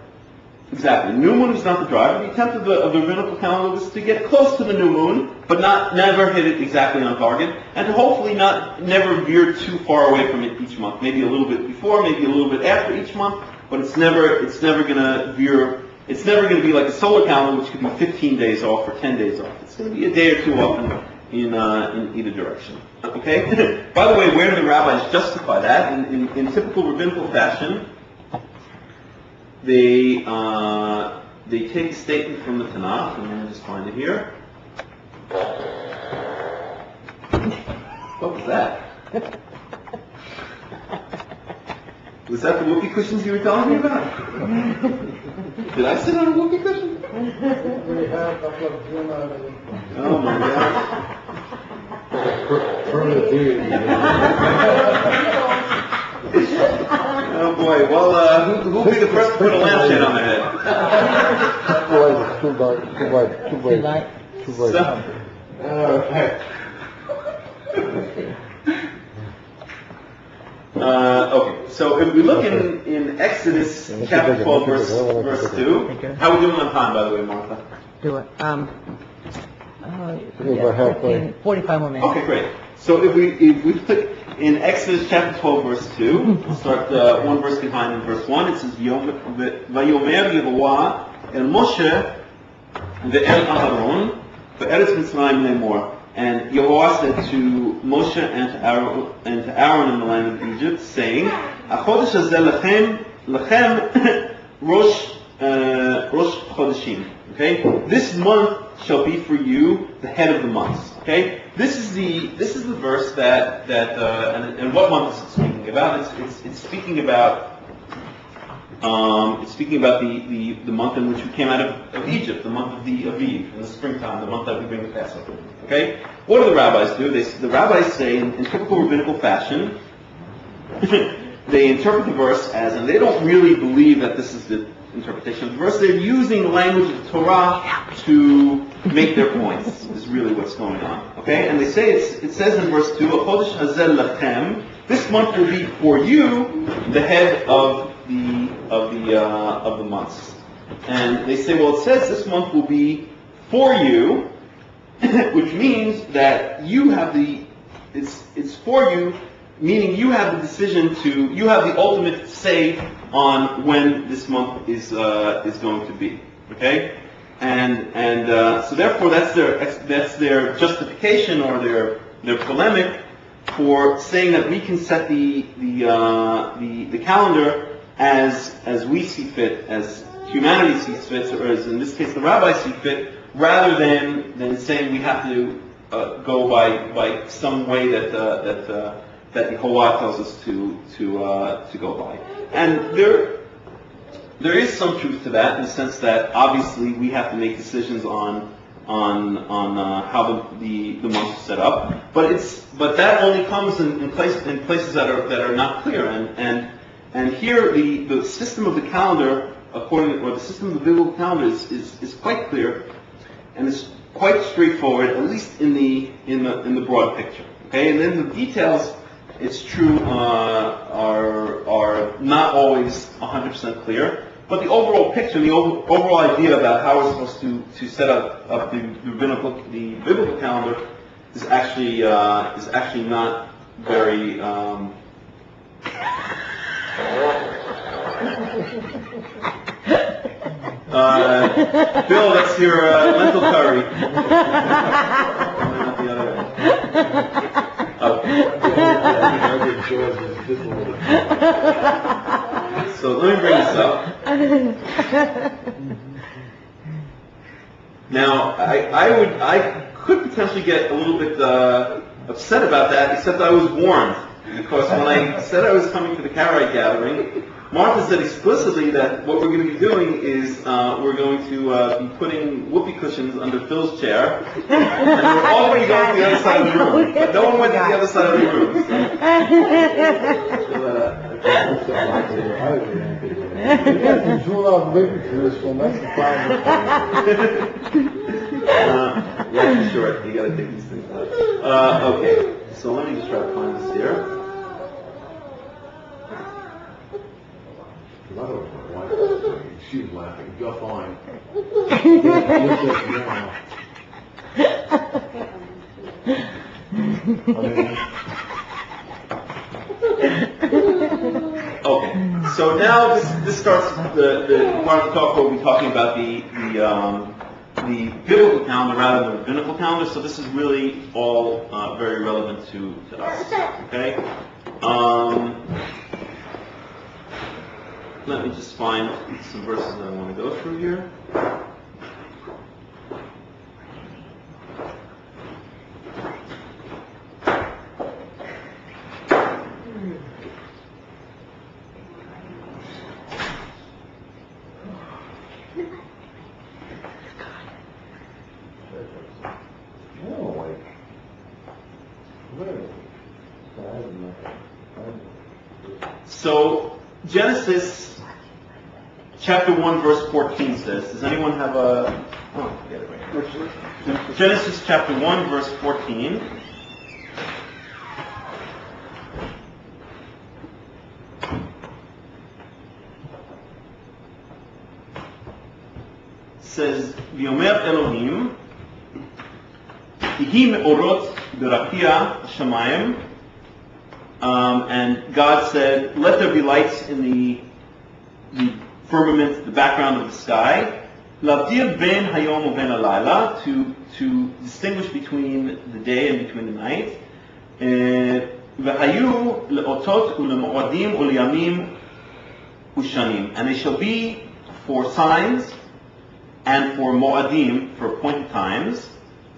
Exactly. New moon was not the driver. The attempt of the rabbinical calendar was to get close to the new moon, but never hit it exactly on target, and to hopefully never veer too far away from it each month. Maybe a little bit before, maybe a little bit after each month, but it's never going to veer. It's never going to be like a solar calendar, which could be 15 days off or 10 days off. It's going to be a day or 2 off in either direction. Okay. By the way, where do the rabbis justify that? In typical rabbinical fashion, they take a statement from the Tanakh, and let me just find it here. What was that? Was that the whoopee cushions you were telling me about? Did I sit on a whoopee cushion? We have a couple of Juna. Oh my God. Oh boy, well, who'll be the first to put a lampshade on their head? Too bright. Okay, so if we look in Exodus chapter 12, verse 2, how are we doing on time, by the way, Martha? Do it. About halfway. 45 more minutes. Okay, great. So if we put in Exodus chapter 12, verse 2, we'll start one verse behind in verse 1. It says, "Vayomer Yehovah el Moshe ve'el Aharon ve'eretz Mitzrayim lemor." And Yehovah said to Moshe and to Aaron in the land of Egypt, saying, "Achodesh hazeh lechem rosh chodeshim." Okay, this month shall be for you the head of the months. Okay, this is the verse that and what month is it speaking about? It's speaking about the month in which we came out of Egypt, the month of the Aviv, in the springtime, the month that we bring the Passover. Okay, what do the rabbis do? The rabbis say in typical rabbinical fashion, they interpret the verse as, and they don't really believe that this is the interpretation of the verse. They're using the language of Torah to make their points. Is really what's going on. Okay, and they say it says in verse 2, "Chodesh hazeh lachem." This month will be for you the head of the months. And they say, well, it says this month will be for you, which means that you have it's for you, meaning you have the decision you have the ultimate say on when this month is going to be. Okay, and so therefore that's their justification or their polemic for saying that we can set the calendar as we see fit, as humanity sees fit, or as in this case the rabbis see fit, rather than saying we have to go by some way that Yehovah tells us to go by. And there is some truth to that in the sense that obviously we have to make decisions on how the months are set up, but that only comes in places that are not clear. And here the system of the calendar, the system of the biblical calendar is quite clear, and it's quite straightforward, at least in the broad picture. Okay, and then the details, it's true, are not always 100% clear. But the overall picture, the overall idea about how we're supposed to set up the biblical calendar is actually not very. Bill, that's your lentil curry. Not the other end. So let me bring this up. Now, I could potentially get a little bit upset about that, except I was warned, because when I said I was coming to the Karaite gathering, Martha said explicitly that what we're going to be doing is we're going to be putting whoopee cushions under Phil's chair, and we're all going to go to the other side of the room. But no one went to the other side of the room. Life is short. You got to take these things out. Okay, so let me just try to find this here. She was laughing. You're fine. Okay, so now this starts the part of the talk where we'll be talking about the biblical calendar rather than the rabbinical calendar. So this is really all very relevant to us. Okay. Let me just find some verses that I want to go through here. So Genesis chapter 1 verse 14 says, does anyone have a, oh, I got it right here. Genesis chapter 1 verse 14. Says, V'yomer Elohim, Yihi me'orot b'rakia shamayim, and God said, let there be lights in the firmament, the background of the sky, Lavdir ben hayom u'ben halayla, to distinguish between the day and between the night, V'hayu le'otot u'le'mo'adim u'leyamim u'shanim, and they shall be for signs and for mo'adim, for appointed times,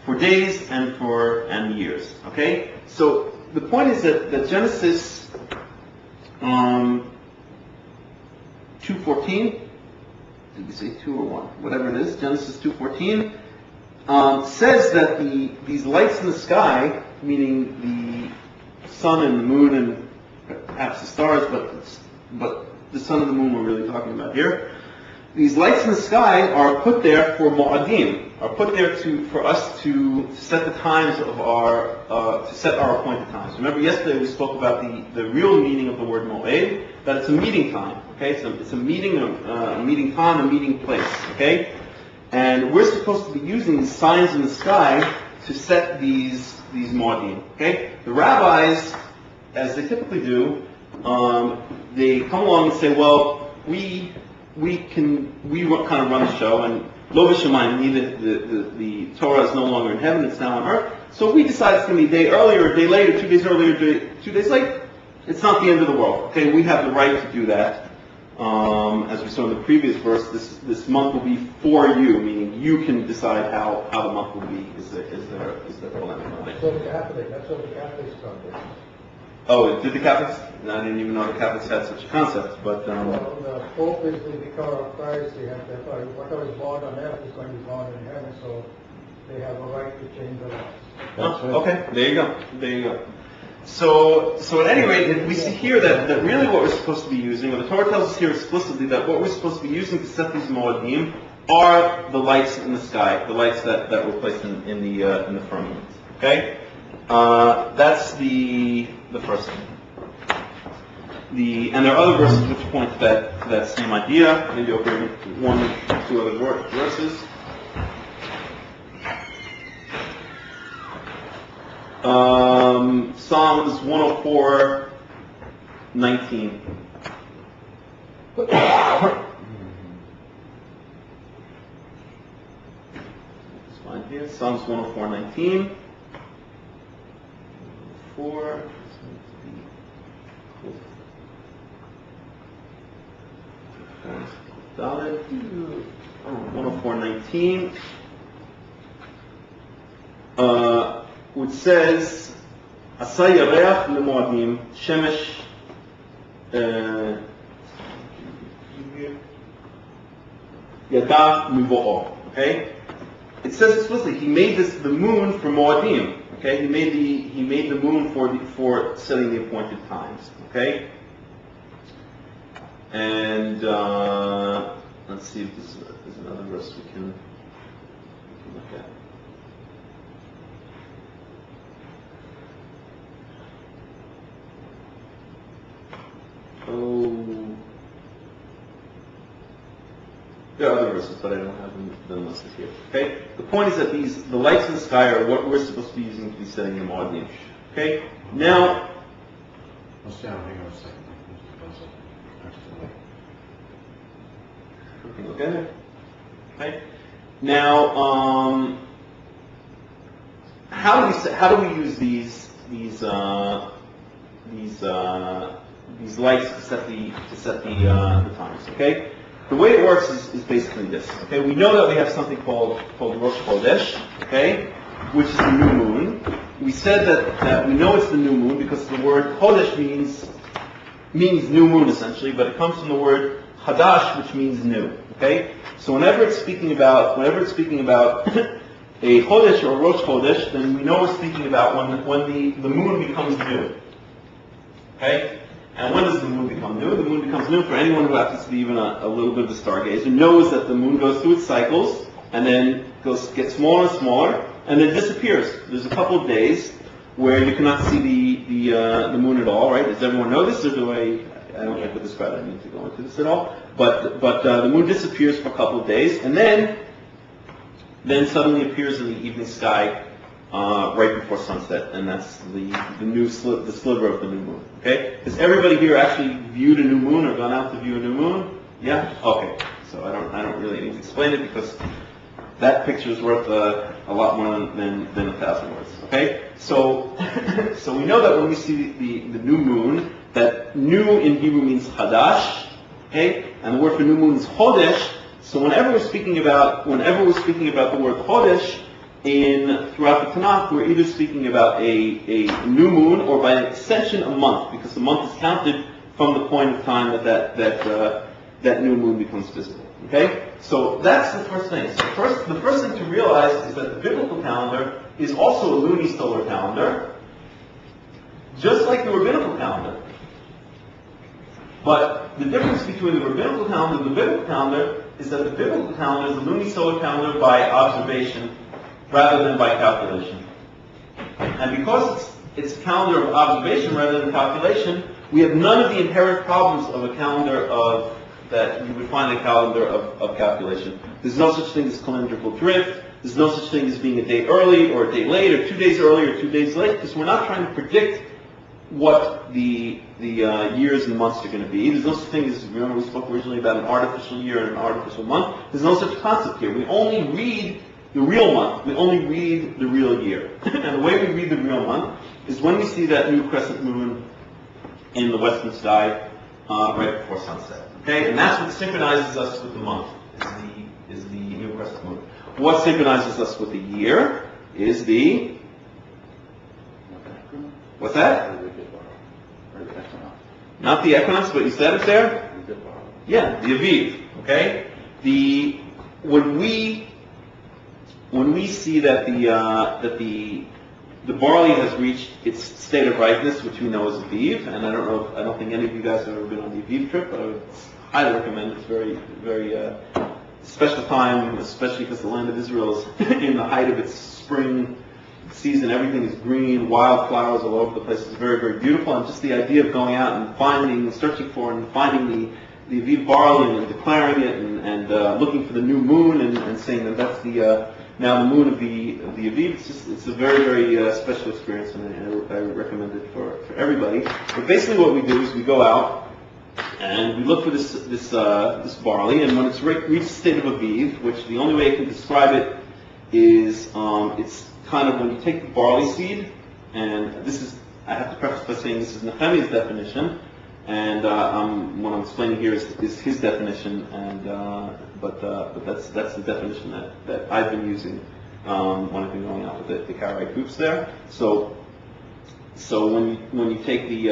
for days and years. Okay? So the point is that Genesis 2:14, did we say 2 or 1? Whatever it is, Genesis 2:14, says that these lights in the sky, meaning the sun and the moon and perhaps the stars, but the sun and the moon we're really talking about here, these lights in the sky are put there for mo'adim, are put there for us to set the times of to set our appointed times. Remember yesterday we spoke about the real meaning of the word mo'ed, that it's a meeting time, okay? It's a meeting time, a meeting place, okay? And we're supposed to be using these signs in the sky to set these mo'adim, okay? The rabbis, as they typically do, they come along and say, well, we kind of run the show, and lo b'shamayim, the Torah is no longer in heaven, it's now on earth. So we decide it's going to be a day earlier, a day later, 2 days earlier, 2 days late. It's not the end of the world. Okay, we have the right to do that. As we saw in the previous verse, this month will be for you, meaning you can decide how the month will be. Is there So the Catholic, that's what the Catholics do. Oh, did the Catholics? I didn't even know the Catholics had such a concept, but... Well, the Pope is the vicar of Christ. They have whatever is born on earth is going to be born in heaven, so they have a right to change the laws. Okay, there you go. So at any rate, we see here that really what we're supposed to be using, or the Torah tells us here explicitly that what we're supposed to be using to set these moedim are the lights in the sky, the lights that were placed in the firmament. Okay, that's the first thing. And there are other verses which point to that same idea. Maybe I'll bring 1 or 2 other verses. Psalms 104:19. Let's find here. Psalms 104:19. 4. 104:19, which says, "Asa yareach lemoadim shemesh yada mivo'o." Okay, it says explicitly he made the moon for moadim. Okay, he made the moon for setting the appointed times. Okay. And let's see if there's another verse we can look at. Oh, there are other verses, but I don't have them listed here. Okay. The point is that the lights in the sky are what we're supposed to be using to be setting the moedim. Okay. Now. Hang on a second. Okay. Okay. Now, how do we use these lights to set the times? Okay. The way it works is basically this. Okay. We know that we have something called Rosh Chodesh. Okay, which is the new moon. We said that we know it's the new moon because the word Chodesh means new moon essentially, but it comes from the word Hadash, which means new. Okay, so whenever it's speaking about a Chodesh or a Rosh Chodesh, then we know we're speaking about when the moon becomes new. Okay, And when does the moon become new? The moon becomes new for anyone who happens to be even a little bit of a stargazer, knows that the moon goes through its cycles, and then gets smaller and smaller, and then disappears. There's a couple of days where you cannot see the moon at all, right? Does everyone know this, or do I don't think with this crowd I need to go into this at all. But the moon disappears for a couple of days, and then suddenly appears in the evening sky right before sunset, and that's the sliver of the new moon. Okay? Has everybody here actually viewed a new moon or gone out to view a new moon? Yeah? Okay. So I don't really need to explain it because that picture is worth a lot more than 1,000 words. Okay? So so we know that when we see the new moon, that new in Hebrew means hadash. Okay? And the word for new moon is chodesh. So whenever we're speaking about the word chodesh throughout the Tanakh, we're either speaking about a new moon or by extension a month, because the month is counted from the point of time that new moon becomes visible. Okay? So that's the first thing. So the first thing to realize is that the biblical calendar is also a lunisolar calendar, just like the rabbinical calendar. But the difference between the rabbinical calendar and the biblical calendar is that the biblical calendar is a lunisolar calendar by observation rather than by calculation. And because it's a calendar of observation rather than calculation, we have none of the inherent problems of a calendar that you would find in a calendar of calculation. There's no such thing as calendrical drift. There's no such thing as being a day early or a day late or 2 days early or 2 days late, because we're not trying to predict what the years and months are going to be. There's no such thing as, remember we spoke originally about an artificial year and an artificial month. There's no such concept here. We only read the real month. We only read the real year. And the way we read the real month is when we see that new crescent moon in the western sky right before sunset. Okay? And that's what synchronizes us with the month, is the new crescent moon. What synchronizes us with the year is the... What's that? Not the equinox, but you said it there? Yeah, the Aviv. Okay? When we see that the barley has reached its state of ripeness, which we know is Aviv, and I don't think any of you guys have ever been on the Aviv trip, but I would highly recommend it. It's very, very special time, especially because the land of Israel is in the height of its spring season. Everything is green, wildflowers all over the place. It's very, very beautiful. And just the idea of going out and searching for and finding the Aviv barley and declaring it and looking for the new moon and saying that that's now the moon of the Aviv. It's a very, very special experience, and I recommend it for everybody. But basically what we do is we go out and we look for this barley, and when it's reached the state of Aviv, which the only way I can describe it is it's kind of when you take the barley seed, and this is, I have to preface by saying this is Nehemiah's definition, and what I'm explaining here is his definition, and but that's the definition that I've been using when I've been going out with the Karaite groups there. So when you take the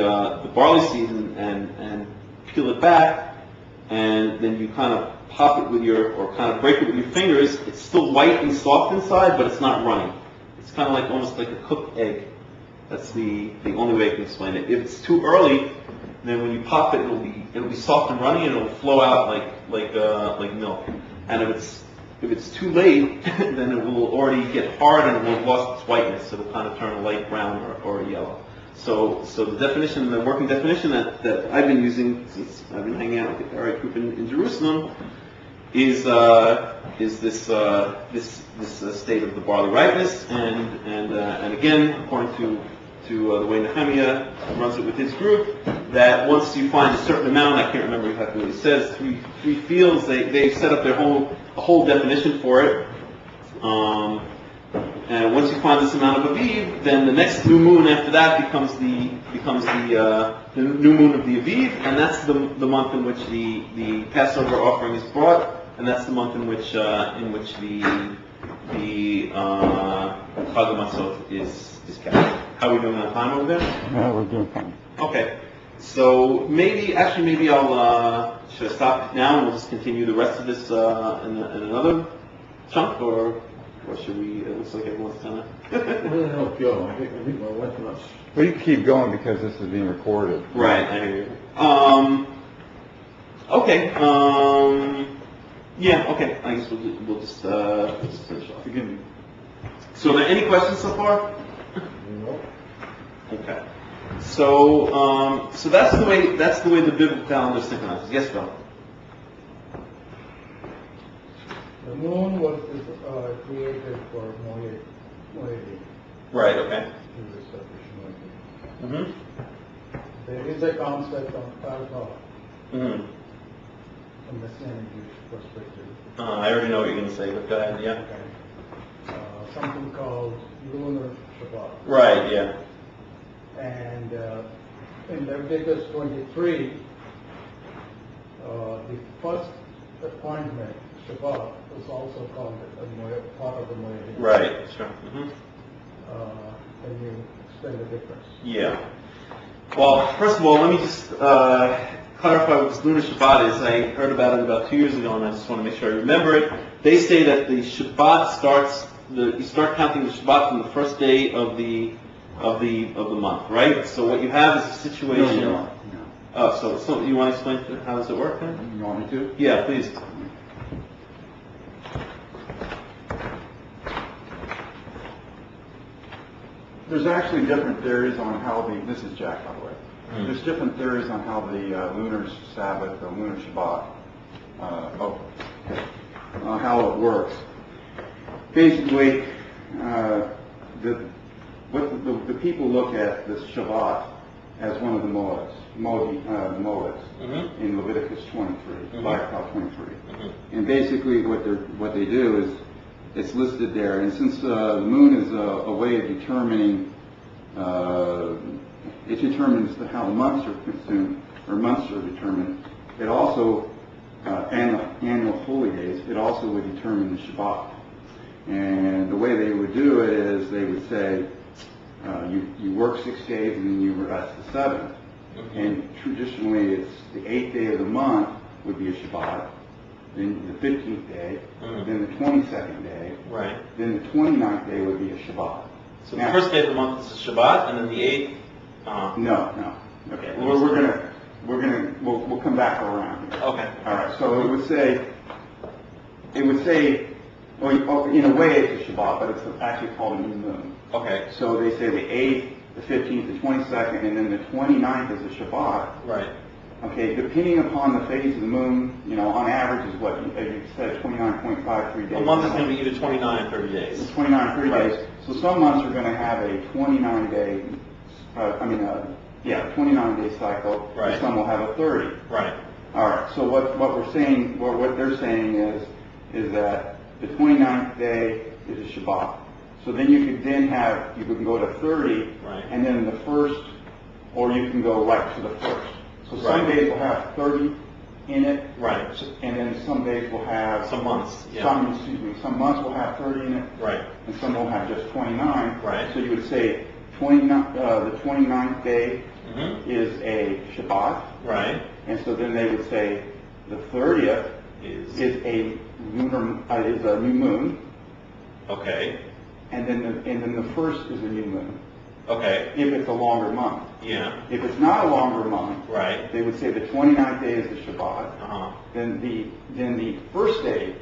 barley seed and peel it back, and then you kind of pop it or kind of break it with your fingers, it's still white and soft inside, but it's not runny. It's kind of like almost like a cooked egg. That's the only way I can explain it. If it's too early, then when you pop it, it'll be soft and runny, and it'll flow out like milk. And if it's too late, then it will already get hard and it will have lost its whiteness. So it'll kind of turn a light brown or a yellow. So the definition, the working definition that I've been using since I've been hanging out with the Karaite group in Jerusalem is this state of the barley ripeness, and again, according to the way Nehemiah runs it with his group, that once you find a certain amount, I can't remember exactly what he says, three fields, they set up a whole definition for it. And once you find this amount of Aviv, then the next new moon after that becomes the new moon of the Aviv, and that's the month in which the Passover offering is brought, and that's the month in which the Chag HaMatzot is kept. How are we doing on time over there? Yeah, we're doing fine. Okay. So maybe I'll should I stop now and we'll just continue the rest of this in another chunk, or Or should we, it looks like everyone's kind of... Oh, go. I think my wife and us. Well, you can keep going because this is being recorded. Right, I hear you. Okay, yeah, okay, I guess we'll just finish off. Forgive me. So, are there any questions so far? No. Okay. So, so that's the way the biblical calendar synchronizes. Yes, Bill? The moon was created for Moed. Right, okay. Mm-hmm. There is a concept of Karma Mm-hmm. from the same Jewish perspective. I already know what you're going to say, but go ahead, yeah. Something called lunar Shabbat. Right, yeah. And in Leviticus 23, the first appointment, Shabbat, was also called a part of the Moed. Right, sure. Mm-hmm. Can you explain the difference? Yeah. Well, first of all, let me just clarify what this lunar Shabbat is. I heard about it about 2 years ago, and I just want to make sure I remember it. They say that the Shabbat starts. You start counting the Shabbat from the first day of the month, right? So what you have is a situation. No. Oh, so you want to explain how does it work then? You want me to? Yeah, please. There's actually different theories on how this is Jack, by the way. There's different theories on how the lunar Sabbath, the lunar Shabbat, how it works. Basically, the people look at this Shabbat as one of the moeds in Leviticus 23, Leviticus 23. And basically what they do is it's listed there. And since the moon is a way of determining, it determines how the months are consumed, or months are determined. It also, annual holy days, it also would determine the Shabbat. And the way they would do it is they would say, you work 6 days and then you rest the 7th. And traditionally it's the 8th day of the month would be a Shabbat, then the 15th day, then the 22nd day, Right. then the 29th day would be a Shabbat. So the first day of the month is a Shabbat, and then the 8th. No. Okay. We'll come back around here. Okay. All right. So it would say, well, in a way it's a Shabbat, but it's actually called a new moon. Okay. So they say the 8th, the 15th, the 22nd, and then the 29th is a Shabbat. Right. Okay, depending upon the phase of the moon, on average is what you said, 29.53 days. A month is going to be either 29 or 30 days. It's 29 or 30 Right. days. So some months are going to have a 29-day, 29-day cycle. Right. And some will have a 30. Right. All right. So what we're saying, what they're saying is that the 29th day is a Shabbat. So then you could go to 30, Right. and then the first, or you can go right to the first. So some Right. days will have 30 in it, Right. and then some days will have Some months. Yeah. some months will have 30 in it, Right. and some will have just 29. Right. So you would say the 29th day Mm-hmm. is a Shabbat, Right. and so then they would say the 30th Is is a new moon, okay. and then the first is a new moon. Okay. If it's a longer month. Yeah. If it's not a longer month, Right. they would say the 29th day is the Shabbat. Uh-huh. Then the first day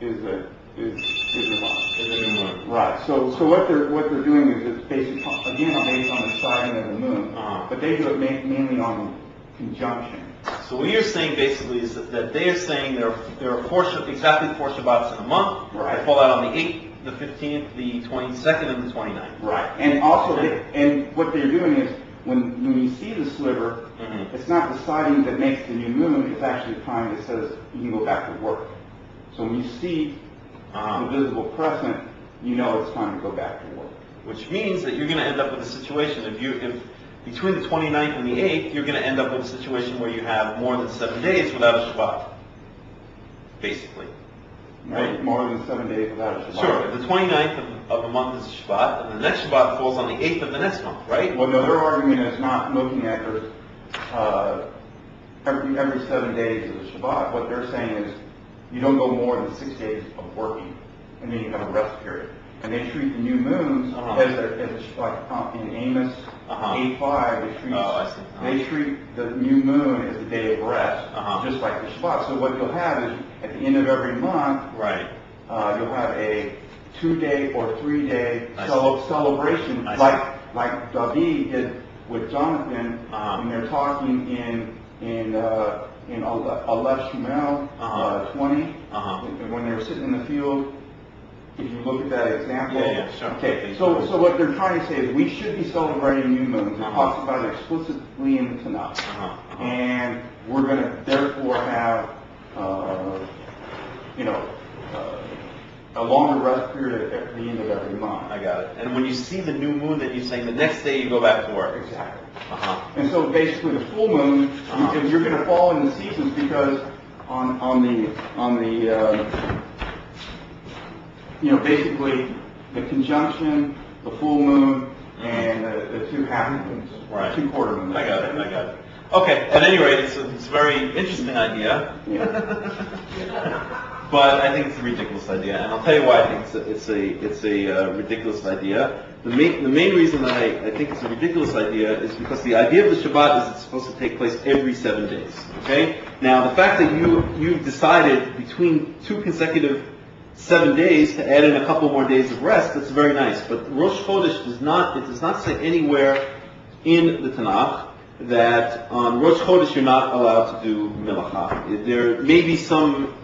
is the month. Is the new moon. Right. So what they're doing is it's based on the sighting of the moon, Uh-huh. but they do it mainly on conjunction. So what you're saying basically is that they are saying there are exactly four Shabbats in a month. Right. They fall out on the 8th, the 15th, the 22nd, and the 29th. Right. And also, what they're doing is when you see the sliver, Mhm. it's not the sighting that makes the new moon. It's actually the time that says you can go back to work. So when you see the visible crescent, you know it's time to go back to work. Which means that you're going to end up with a situation, if between the 29th and the 8th, you're going to end up with a situation where you have more than 7 days without a Shabbat, basically. Right. More than 7 days without a Shabbat. Sure, the 29th of a month is Shabbat, and the next Shabbat falls on the 8th of the next month, right? Well, no, their argument is not looking at every 7 days of the Shabbat. What they're saying is you don't go more than 6 days of working. and then you have a rest period. And they treat the new moons as like in Amos 8:5, they treat the new moon as a day of rest, just like the Shabbat. So what you'll have is at the end of every month, you'll have a 2-day or 3-day celebration, like David did with Jonathan, and they're talking in Aleph Shmuel 20, when they were sitting in the field. If you look at that example. Sure. Okay, so what they're trying to say is we should be celebrating new moons. It talks about it explicitly in the Tanakh. And we're going to therefore have, a longer rest period at the end of every month. I got it. And when you see the new moon, that you're saying the next day you go back to work. Exactly. And so basically the full moon, you're going to fall in the seasons because on the basically the conjunction, the full moon, and the 2 half moons, 2 quarter moons. I got it. Okay, at any rate, it's a very interesting idea. But I think it's a ridiculous idea, and I'll tell you why I think it's a ridiculous idea. The main reason that I think it's a ridiculous idea is because the idea of the Shabbat is it's supposed to take place every 7 days. Okay? Now, the fact that you've decided between 2 consecutive 7 days to add in a couple more days of rest, that's very nice. But Rosh Chodesh does not say anywhere in the Tanakh that on Rosh Chodesh you're not allowed to do Melacha. There may be some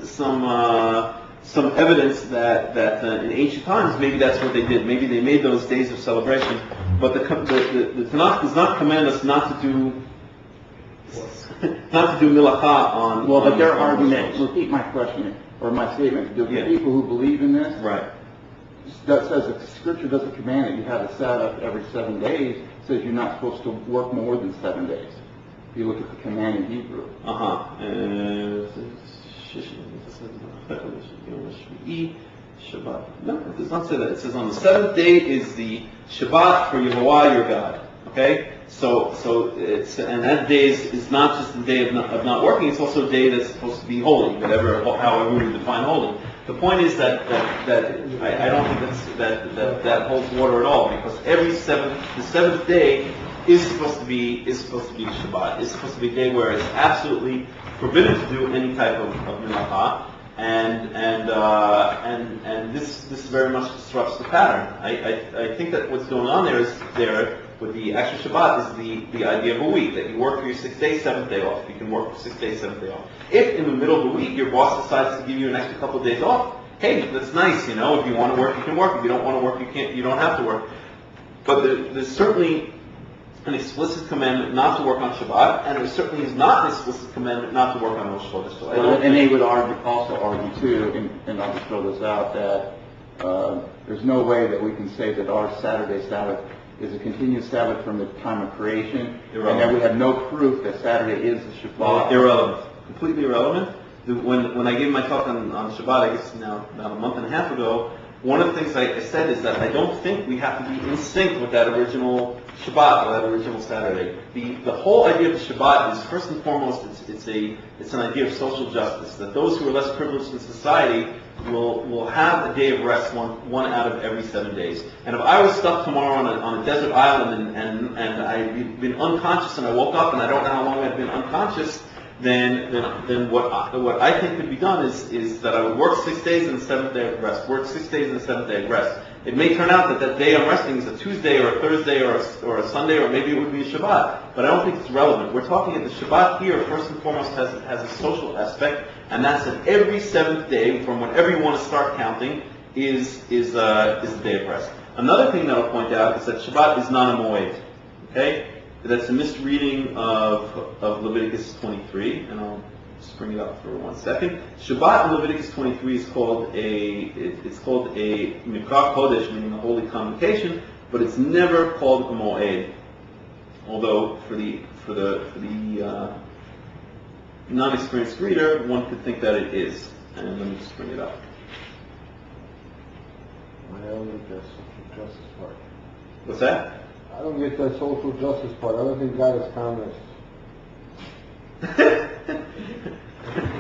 evidence that in ancient times maybe that's what they did. Maybe they made those days of celebration. But the Tanakh does not command us not to do Melacha on. Well, but their argument. Repeat my question or my statement. The people who believe in this, that says that the Scripture doesn't command it. You have a Sabbath every 7 days. It says you're not supposed to work more than 7 days. If you look at the command in Hebrew. Shabbat. No, it does not say that. It says on the 7th day is the Shabbat for Yehovah your God. Okay, so it's, and that day is not just the day of not working. It's also a day that's supposed to be holy, however we define holy. The point is that I don't think that holds water at all, because the 7th day is supposed to be the Shabbat. It's supposed to be a day where it's absolutely forbidden to do any type of melacha, and this very much disrupts the pattern. I think that what's going on there with the actual Shabbat is the idea of a week, that you work for your 6 days, 7th day off. You can work for 6 days, 7th day off. If in the middle of the week your boss decides to give you an extra couple of days off, hey, that's nice, If you want to work, you can work. If you don't want to work, you don't have to work. But there's certainly an explicit commandment not to work on Shabbat, and there certainly is not an explicit commandment not to work on Rosh Chodesh. So and they would also argue too, and I'll just throw this out, that there's no way that we can say that our Saturday Sabbath is a continuous Sabbath from the time of creation, and that we have no proof that Saturday is the Shabbat. Irrelevant. Completely irrelevant. When I gave my talk on Shabbat, I guess now about a month and a half ago, one of the things I said is that I don't think we have to be in sync with that original Shabbat, or that original Saturday. The whole idea of the Shabbat is, first and foremost, it's an idea of social justice, that those who are less privileged in society will have a day of rest, one out of every 7 days. And if I was stuck tomorrow on a desert island and I'd been unconscious and I woke up and I don't know how long I'd been unconscious, then what I think could be done is that I would work 6 days and the 7th day of rest. Work 6 days and the 7th day of rest. It may turn out that day I'm resting is a Tuesday or a Thursday or a Sunday, or maybe it would be a Shabbat. But I don't think it's relevant. We're talking that the Shabbat here, first and foremost, has a social aspect, and that's that every 7th day, from whenever you want to start counting, is a day of rest. Another thing that I'll point out is that Shabbat is not a moed. Okay? That's a misreading of Leviticus 23, and I'll just bring it up for 1 second. Shabbat in Leviticus 23 is called a Mikra Kodesh, meaning a holy convocation, but it's never called a moed. Although for the non-experienced reader, one could think that it is. And let me just bring it up. I don't get that social justice part. What's that? I don't get that social justice part. I don't think God is communist.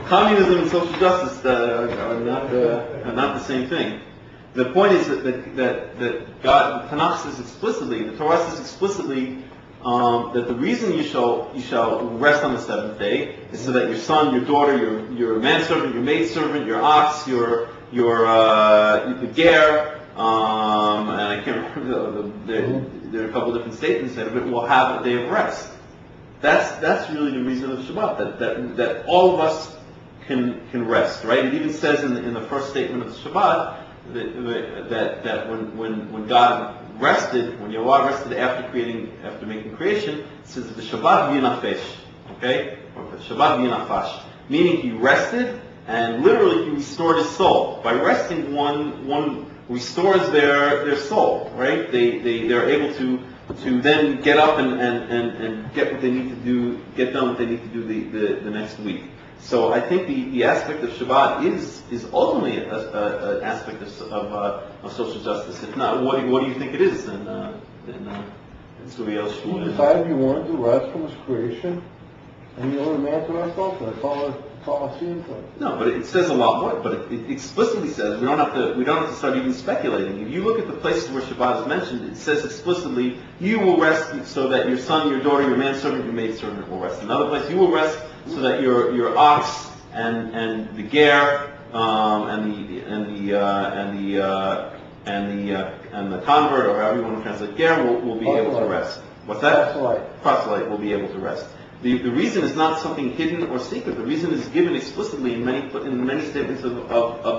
Communism and social justice are not the same thing. The point is that God, the Tanakh says explicitly, the Torah says explicitly, that the reason you shall rest on the seventh day is so that your son, your daughter, your manservant, your maidservant, your ox, your ger, and I can't remember there are a couple of different statements that will have a day of rest. That's really the reason of Shabbat, that all of us can rest, right? It even says in the first statement of the Shabbat that when God rested, when Yahweh rested after making creation, it says the Shabbat v'yinafesh, okay, or Shabbat v'yinafash, meaning he rested and literally he restored his soul. By resting, one restores their soul, right? They're able to then get up and get what they need to do, get done what they need to do the next week. So I think the aspect of Shabbat is ultimately an aspect of social justice. If not, what do you think it is in Suriel's Shul? He decided he wanted to rest from his creation, and he only man to rest also. That's all I see into it. No, but it says a lot more. But it explicitly says we don't have to start even speculating. If you look at the places where Shabbat is mentioned, it says explicitly, you will rest so that your son, your daughter, your manservant, your maidservant will rest. Another place, you will rest so that your ox and the ger and the convert, or however you want to translate ger, will be able to rest. What's that? Proselyte will be able to rest. The reason is not something hidden or secret. The reason is given explicitly in many statements of the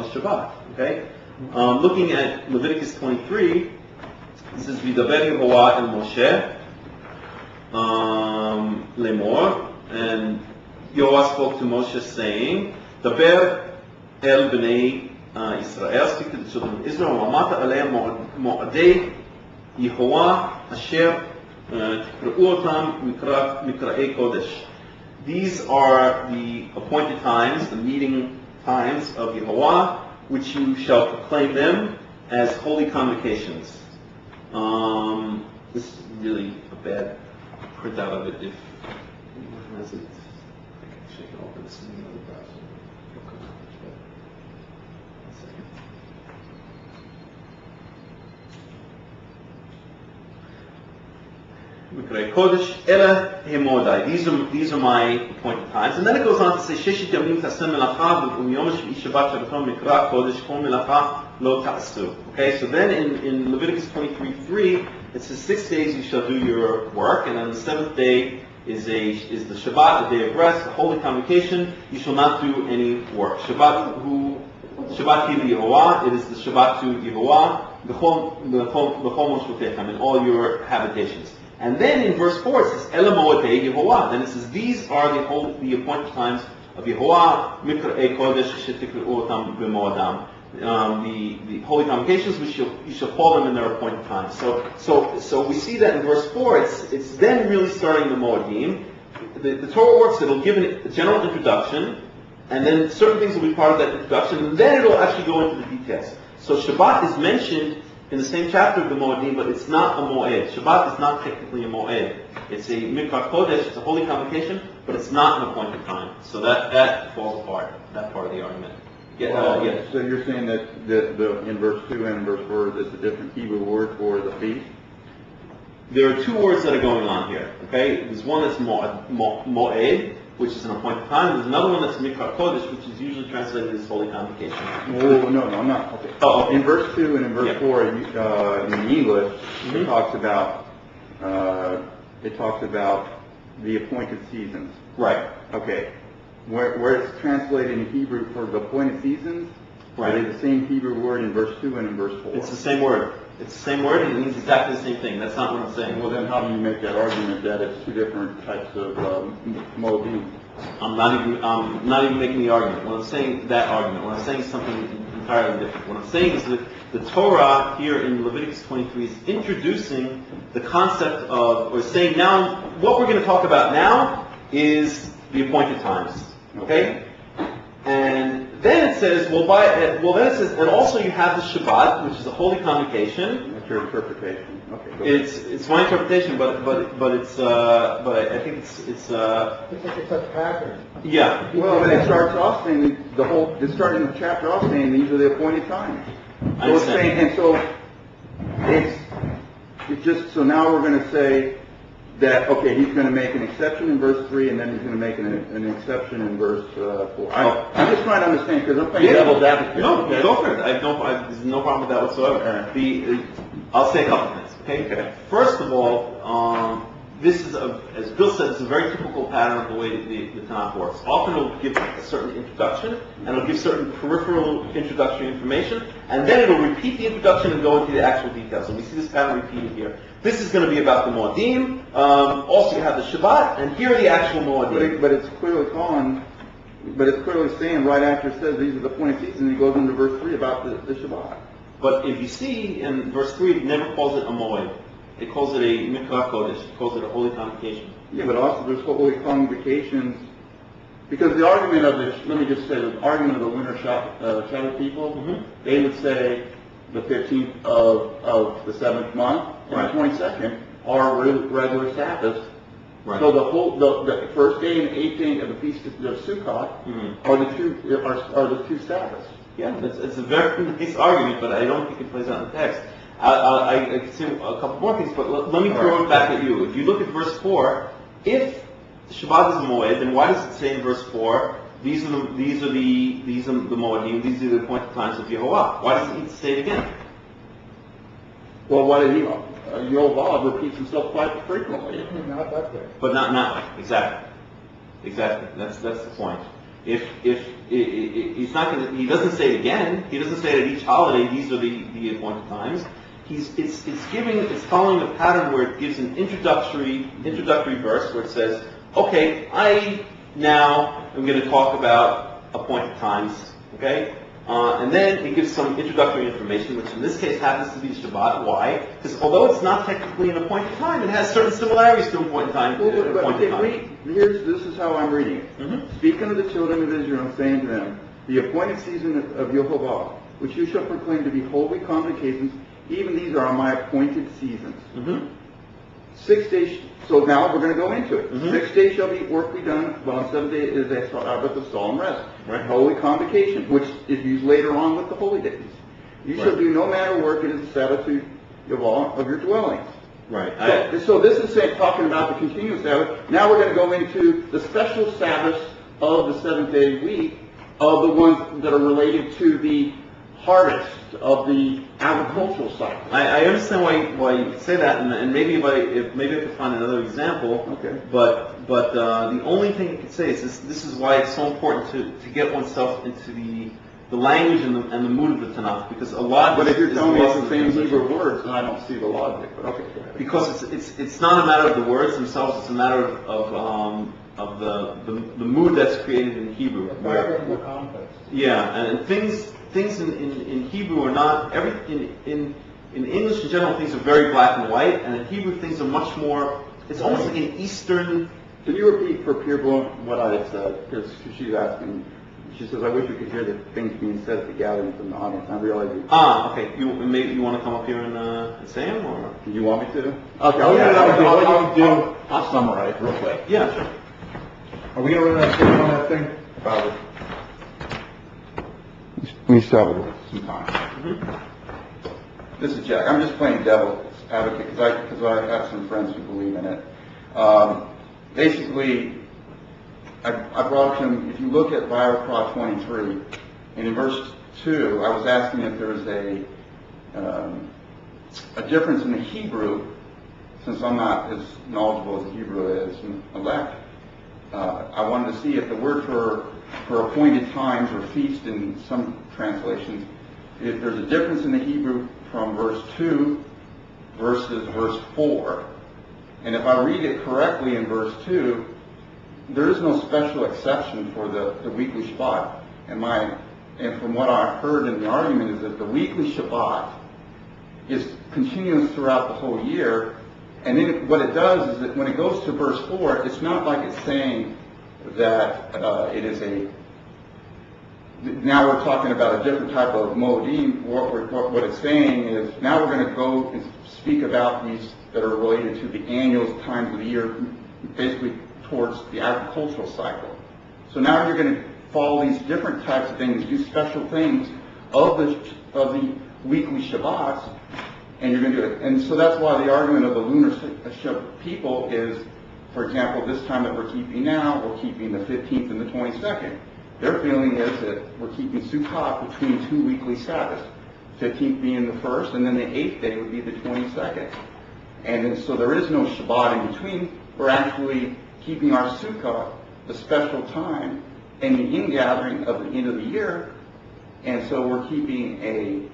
Shabbat. Okay, looking at Leviticus 23, this is V'daber Yehovah el Moshe lemor, and Yehovah spoke to Moshe saying, Daber el bnei Israel, speak to the children of Israel, Wa'amata aleim mo'adei Yehovah asher these are the appointed times, the meeting times of Yehovah, which you shall proclaim them as holy convocations. This is really a bad printout of it. If anyone has it, I can shake it open. This is in another browser. It'll come out much better. 1 second. Kodesh Ela Hemodai. These are my appointed times, and then it goes on to say Sheshit Yamim Tasem Melacha V'Yom Shabbat Shabbaton Mikra Kodesh Kol Melacha Lo Ta'asu. Okay, so then in Leviticus 23:3 it says 6 days you shall do your work, and on the seventh day is the Shabbat, the day of rest, the holy convocation. You shall not do any work. Shabbat Ki Yehovah. It is the Shabbat to Yehovah. B'chol Moshvotechem, in all your habitations. And then in verse 4 it says, Ela Moedei Yehovah. Then it says, these are the appointed times of Yehovah, Mikra'ei Kodesh, Shetikru Otam B'moadam. The holy convocations, you shall call them in their appointed times. So we see that in verse 4, it's then really starting the Moedim. The Torah works, it'll give a general introduction, and then certain things will be part of that introduction, and then it'll actually go into the details. So Shabbat is mentioned in the same chapter of the Moedim, but it's not a Moed. Shabbat is not technically a Moed. It's a Mikra Kodesh, it's a holy convocation, but it's not an appointed time. So that falls apart, that part of the argument. So you're saying that in verse 2 and verse 4, there's a different Hebrew word for the feast? There are two words that are going on here. Okay, there's one that's Moed, which is an appointed time. There's another one that's Mikra Kodesh, which is usually translated as holy convocation. Oh, no, I'm not. Okay. Oh, okay. In verse 2 and in verse 4, in English, it talks about the appointed seasons. Right. Okay. Where it's translated in Hebrew for the appointed seasons, right, it is the same Hebrew word in verse 2 and in verse 4. It's the same word. It's the same word, and it means exactly the same thing. That's not what I'm saying. Well, then how do you make that argument that it's two different types of moedim? I'm not even making the argument. When I'm saying that argument, when I'm saying something entirely different, what I'm saying is that the Torah here in Leviticus 23 is introducing the concept of, or saying now, what we're going to talk about now is the appointed times. Okay? And then it says, then it says, and also you have the Shabbat, which is a holy convocation. That's your interpretation. Okay. It's my interpretation, but I think it's a pattern. Yeah. Well, but it starts off saying it's starting the chapter off saying these are the appointed times. I So it's saying, understand. and so it's just, so now we're going to say that, okay, he's going to make an exception in verse 3, and then he's going to make an exception in verse 4. I'm just trying to understand, because I'm playing devil's advocate. No, okay? go for it. there's no problem with that whatsoever. I'll say a couple things, okay? First of all, this is, as Bill said, it's a very typical pattern of the way the Tanakh works. Often it'll give a certain introduction, and it'll give certain peripheral introductory information, and then it'll repeat the introduction and go into the actual details. And we see this pattern repeated here. This is going to be about the Moedim. Also, you have the Shabbat, and here are the actual Moedim. But it's clearly saying right after it says these are the appointed seasons, he goes into verse 3 about the Shabbat. But if you see in verse 3, it never calls it a Moed. It calls it a Mikvah Kodesh. It calls it a holy convocation. Yeah, but also there's holy convocations, because the argument of the, let me just say, the argument of the lunar Shabbat people, they would say the 15th of the 7th month and the 22nd are regular Sabbaths. Right. So the first day and the 8th day of the feast of Sukkot are the two Sabbaths. Yeah, it's a very nice argument, but I don't think it plays out in the text. I can say a couple more things, but let me throw it back at you. If you look at verse 4, if Shabbat is a Moed, then why does it say in verse 4, these are the Moedim, these are the appointed times of Yehovah? Why does it need to say it again? Well, why did he? Yehovah repeats himself quite frequently. Not that way. But not exactly. That's the point. If he's not going to, he doesn't say it again. He doesn't say it at each holiday. These are the appointed times. It's following a pattern where it gives an introductory verse where it says, okay, I now am going to talk about appointed times. Okay. And then it gives some introductory information, which in this case happens to be Shabbat. Why? Because although it's not technically an appointed time, it has certain similarities to appointed time. This is how I'm reading it. Speaking of the children of Israel, saying to them, the appointed season of Yehovah, which you shall proclaim to be holy convocations, even these are my appointed seasons. 6 days. So now we're going to go into it. 6 days shall work be done, but on 7th day is a Sabbath of solemn rest. Right. Holy convocation, which is used later on with the holy days. You shall do no manner of work. It is the Sabbath to Yehovah of your dwellings. Right. So this is talking about the continuous Sabbath. Now we're going to go into the special Sabbaths of the 7th-day week, of the ones that are related to the harvest of the agricultural cycle. I understand why you say that, and maybe maybe I could find another example. Okay. But the only thing you could say is this is why it's so important to get oneself into the language and the mood of the Tanakh, because a lot. But if you're telling me it's the same translation. Hebrew words, then I don't see the logic. But okay, go ahead. Because it's not a matter of the words themselves; it's a matter of the mood that's created in Hebrew. The pattern, the context. Yeah, and things in Hebrew are not in English in general. Things are very black and white, and in Hebrew things are much more. It's almost like an Eastern. Can you repeat for Pierre what I had said? Because she's asking. She says, "I wish we could hear the things being said at the gathering from the audience." I realize you. Okay. Maybe you want to come up here and say them, or Do you want me to? Okay. I'll summarize real quick. yeah, sure. Are we gonna run that thing on that thing? Probably. We still have Some time. This is Jack. I'm just playing devil's advocate because I have some friends who believe in it. Basically, I brought him. If you look at Vayikra 23, and in verse 2, I was asking if there was a difference in the Hebrew, since I'm not as knowledgeable as the Hebrew is in Melech. I wanted to see if the word for appointed times or feast in some translations, if there's a difference in the Hebrew from verse 2 versus verse 4. And if I read it correctly in verse 2, there is no special exception for the weekly Shabbat. And from what I heard in the argument is that the weekly Shabbat is continuous throughout the whole year. And then what it does is that when it goes to verse 4, it's not like it's saying that it is now we're talking about a different type of moedim. What it's saying is now we're going to go and speak about these that are related to the annual times of the year, basically towards the agricultural cycle. So now you're going to follow these different types of things, do special things of the weekly Shabbats, and you're going to do it. And so that's why the argument of the lunar people is, for example, this time that we're keeping now, we're keeping the 15th and the 22nd. Their feeling is that we're keeping Sukkot between two weekly Sabbaths, 15th being the first, and then the 8th day would be the 22nd. And then, so there is no Shabbat in between. We're actually keeping our Sukkot, the special time, and the ingathering of the end of the year. And so we're keeping a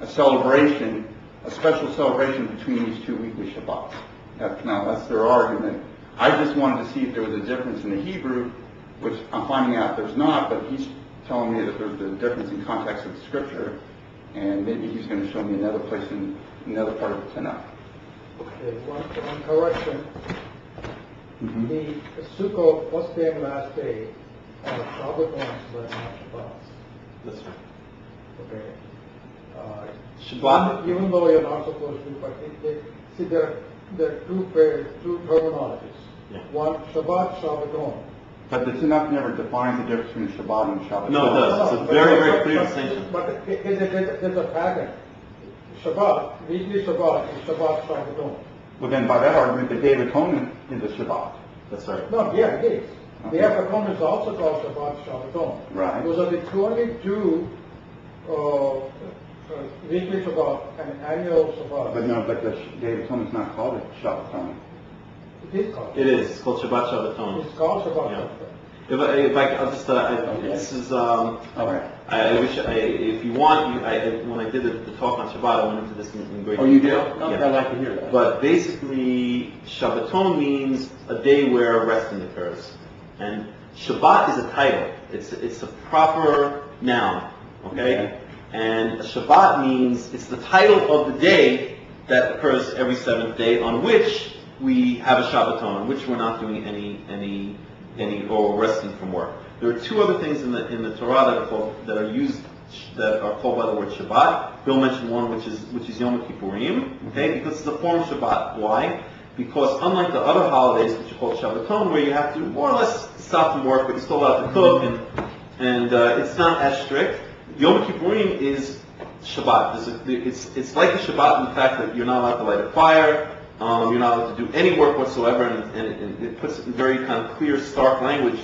celebration, a special celebration between these two weekly Shabbats. Now, that's their argument. I just wanted to see if there was a difference in the Hebrew, which I'm finding out there's not, but he's telling me that there's a difference in context of the Scripture, and maybe he's going to show me another place in another part of the Tanakh. Okay, one correction. Mm-hmm. The Sukkot first day and last day are Shabbat ones, but not Shabbats. That's right. Okay. Shabbat. Even though you're not supposed to, but see, there are two terminologies. Yeah. One, Shabbat, Shabbaton. But the Tanakh never defines the difference between Shabbat and Shabbat. No, it does. It's a very, very clear distinction. But there's a pattern. Shabbat, weekly Shabbat is Shabbat, Shabbaton. Well, then by that argument, the Day of Atonement is a Shabbat. That's right. No, yeah, it is. Okay. The Day of Atonement is also called Shabbat, Shabbaton. Right. Those are the only two weekly Shabbat and annual Shabbat. But no, but the Day of Atonement is not called a Shabbat. It is called. It is. It's called Shabbat Shabbaton. It's called Shabbat, Yeah. Shabbaton. If I'll just, this is, All right. I wish, if you want, when I did the talk on Shabbat, I went into this in great Oh, you did? detail. Okay, Yeah. I'd like to hear that. But basically, Shabbaton means a day where resting occurs. And Shabbat is a title. It's a proper noun, okay? And a Shabbat means it's the title of the day that occurs every seventh day on which we have a Shabbaton, on which we're not doing any or resting from work. There are two other things in the Torah that are called by the word Shabbat. Bill mentioned one, which is Yom Kippurim, okay? Because it's a form of Shabbat. Why? Because unlike the other holidays, which are called Shabbaton, where you have to more or less stop from work, but you're still allowed to cook, and it's not as strict. Yom Kippurim is Shabbat. It's like a Shabbat in the fact that you're not allowed to light a fire. You're not allowed to do any work whatsoever, and it puts it in very kind of clear, stark language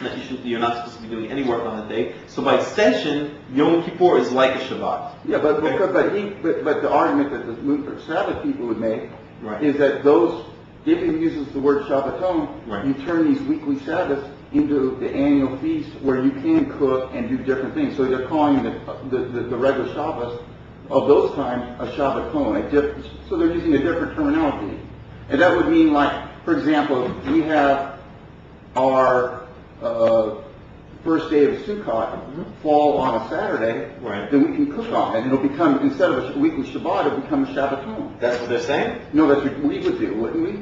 that you're not supposed to be doing any work on that day. So by extension, Yom Kippur is like a Shabbat. Yeah, but the argument that the Lunar Sabbath people would make Right. is that if he uses the word Shabbaton, Right. you turn these weekly Sabbaths into the annual feast where you can cook and do different things. So they're calling the regular Shabbos of those times a Shabbaton. So they're using a different terminology. And that would mean, like, for example, if we have our first day of Sukkot fall on a Saturday, Right. then we can cook on it. And it'll become, instead of a weekly Shabbat, it'll become a Shabbaton. That's what they're saying? No, that's what we would do, wouldn't we?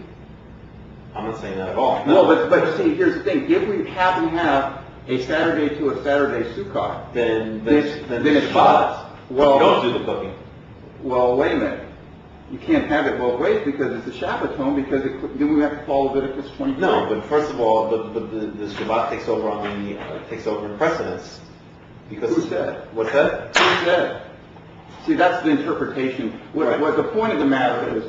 I'm not saying that at all. No, but see, here's the thing. If we happen to have a Saturday to a Saturday Sukkot, Then it's Shabbat. Shabbat. Well, you don't do the cooking. Well, wait a minute. You can't have it both ways because it's a Shabbaton, because then we have to follow Leviticus 23. No, but first of all, the Shabbat takes over in precedence. Because Who said? What's that? Who said? See, that's the interpretation. What the point of the matter is,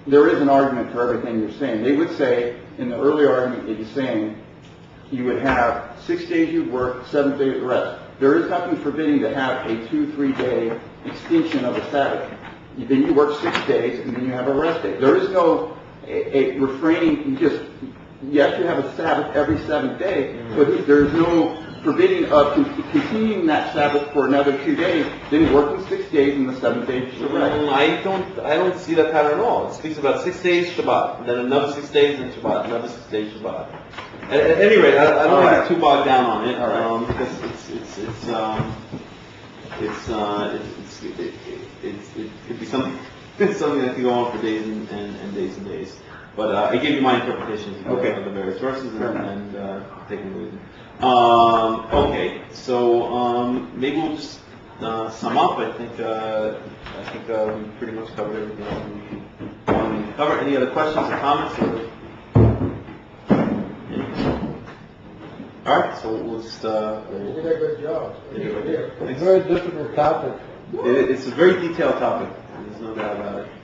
there is an argument for everything you're saying. They would say, in the early argument that you're saying, you would have 6 days you'd work, 7 days rest. There is nothing forbidding to have a 2-3 day extension of a Sabbath. Then you work 6 days and then you have a rest day. There is no a refraining. Yes, you have a Sabbath every 7th day, but there's no forbidding of continuing that Sabbath for another 2 days, then working 6 days and the 7th day to rest. I don't see that pattern at all. It speaks about 6 days Shabbat, then another 6 days in Shabbat, another 6 days Shabbat. At any rate, I don't want to get too bogged down on it, because it could be something that could go on for days and days and days. But I gave you my interpretation of the various verses and taking the reason. Okay, so maybe we'll just sum up. I think we pretty much covered everything we wanted to cover. Any other questions or comments? All right, so we'll just, You did a good job. It's a very difficult topic. it's a very detailed topic. There's no doubt about it.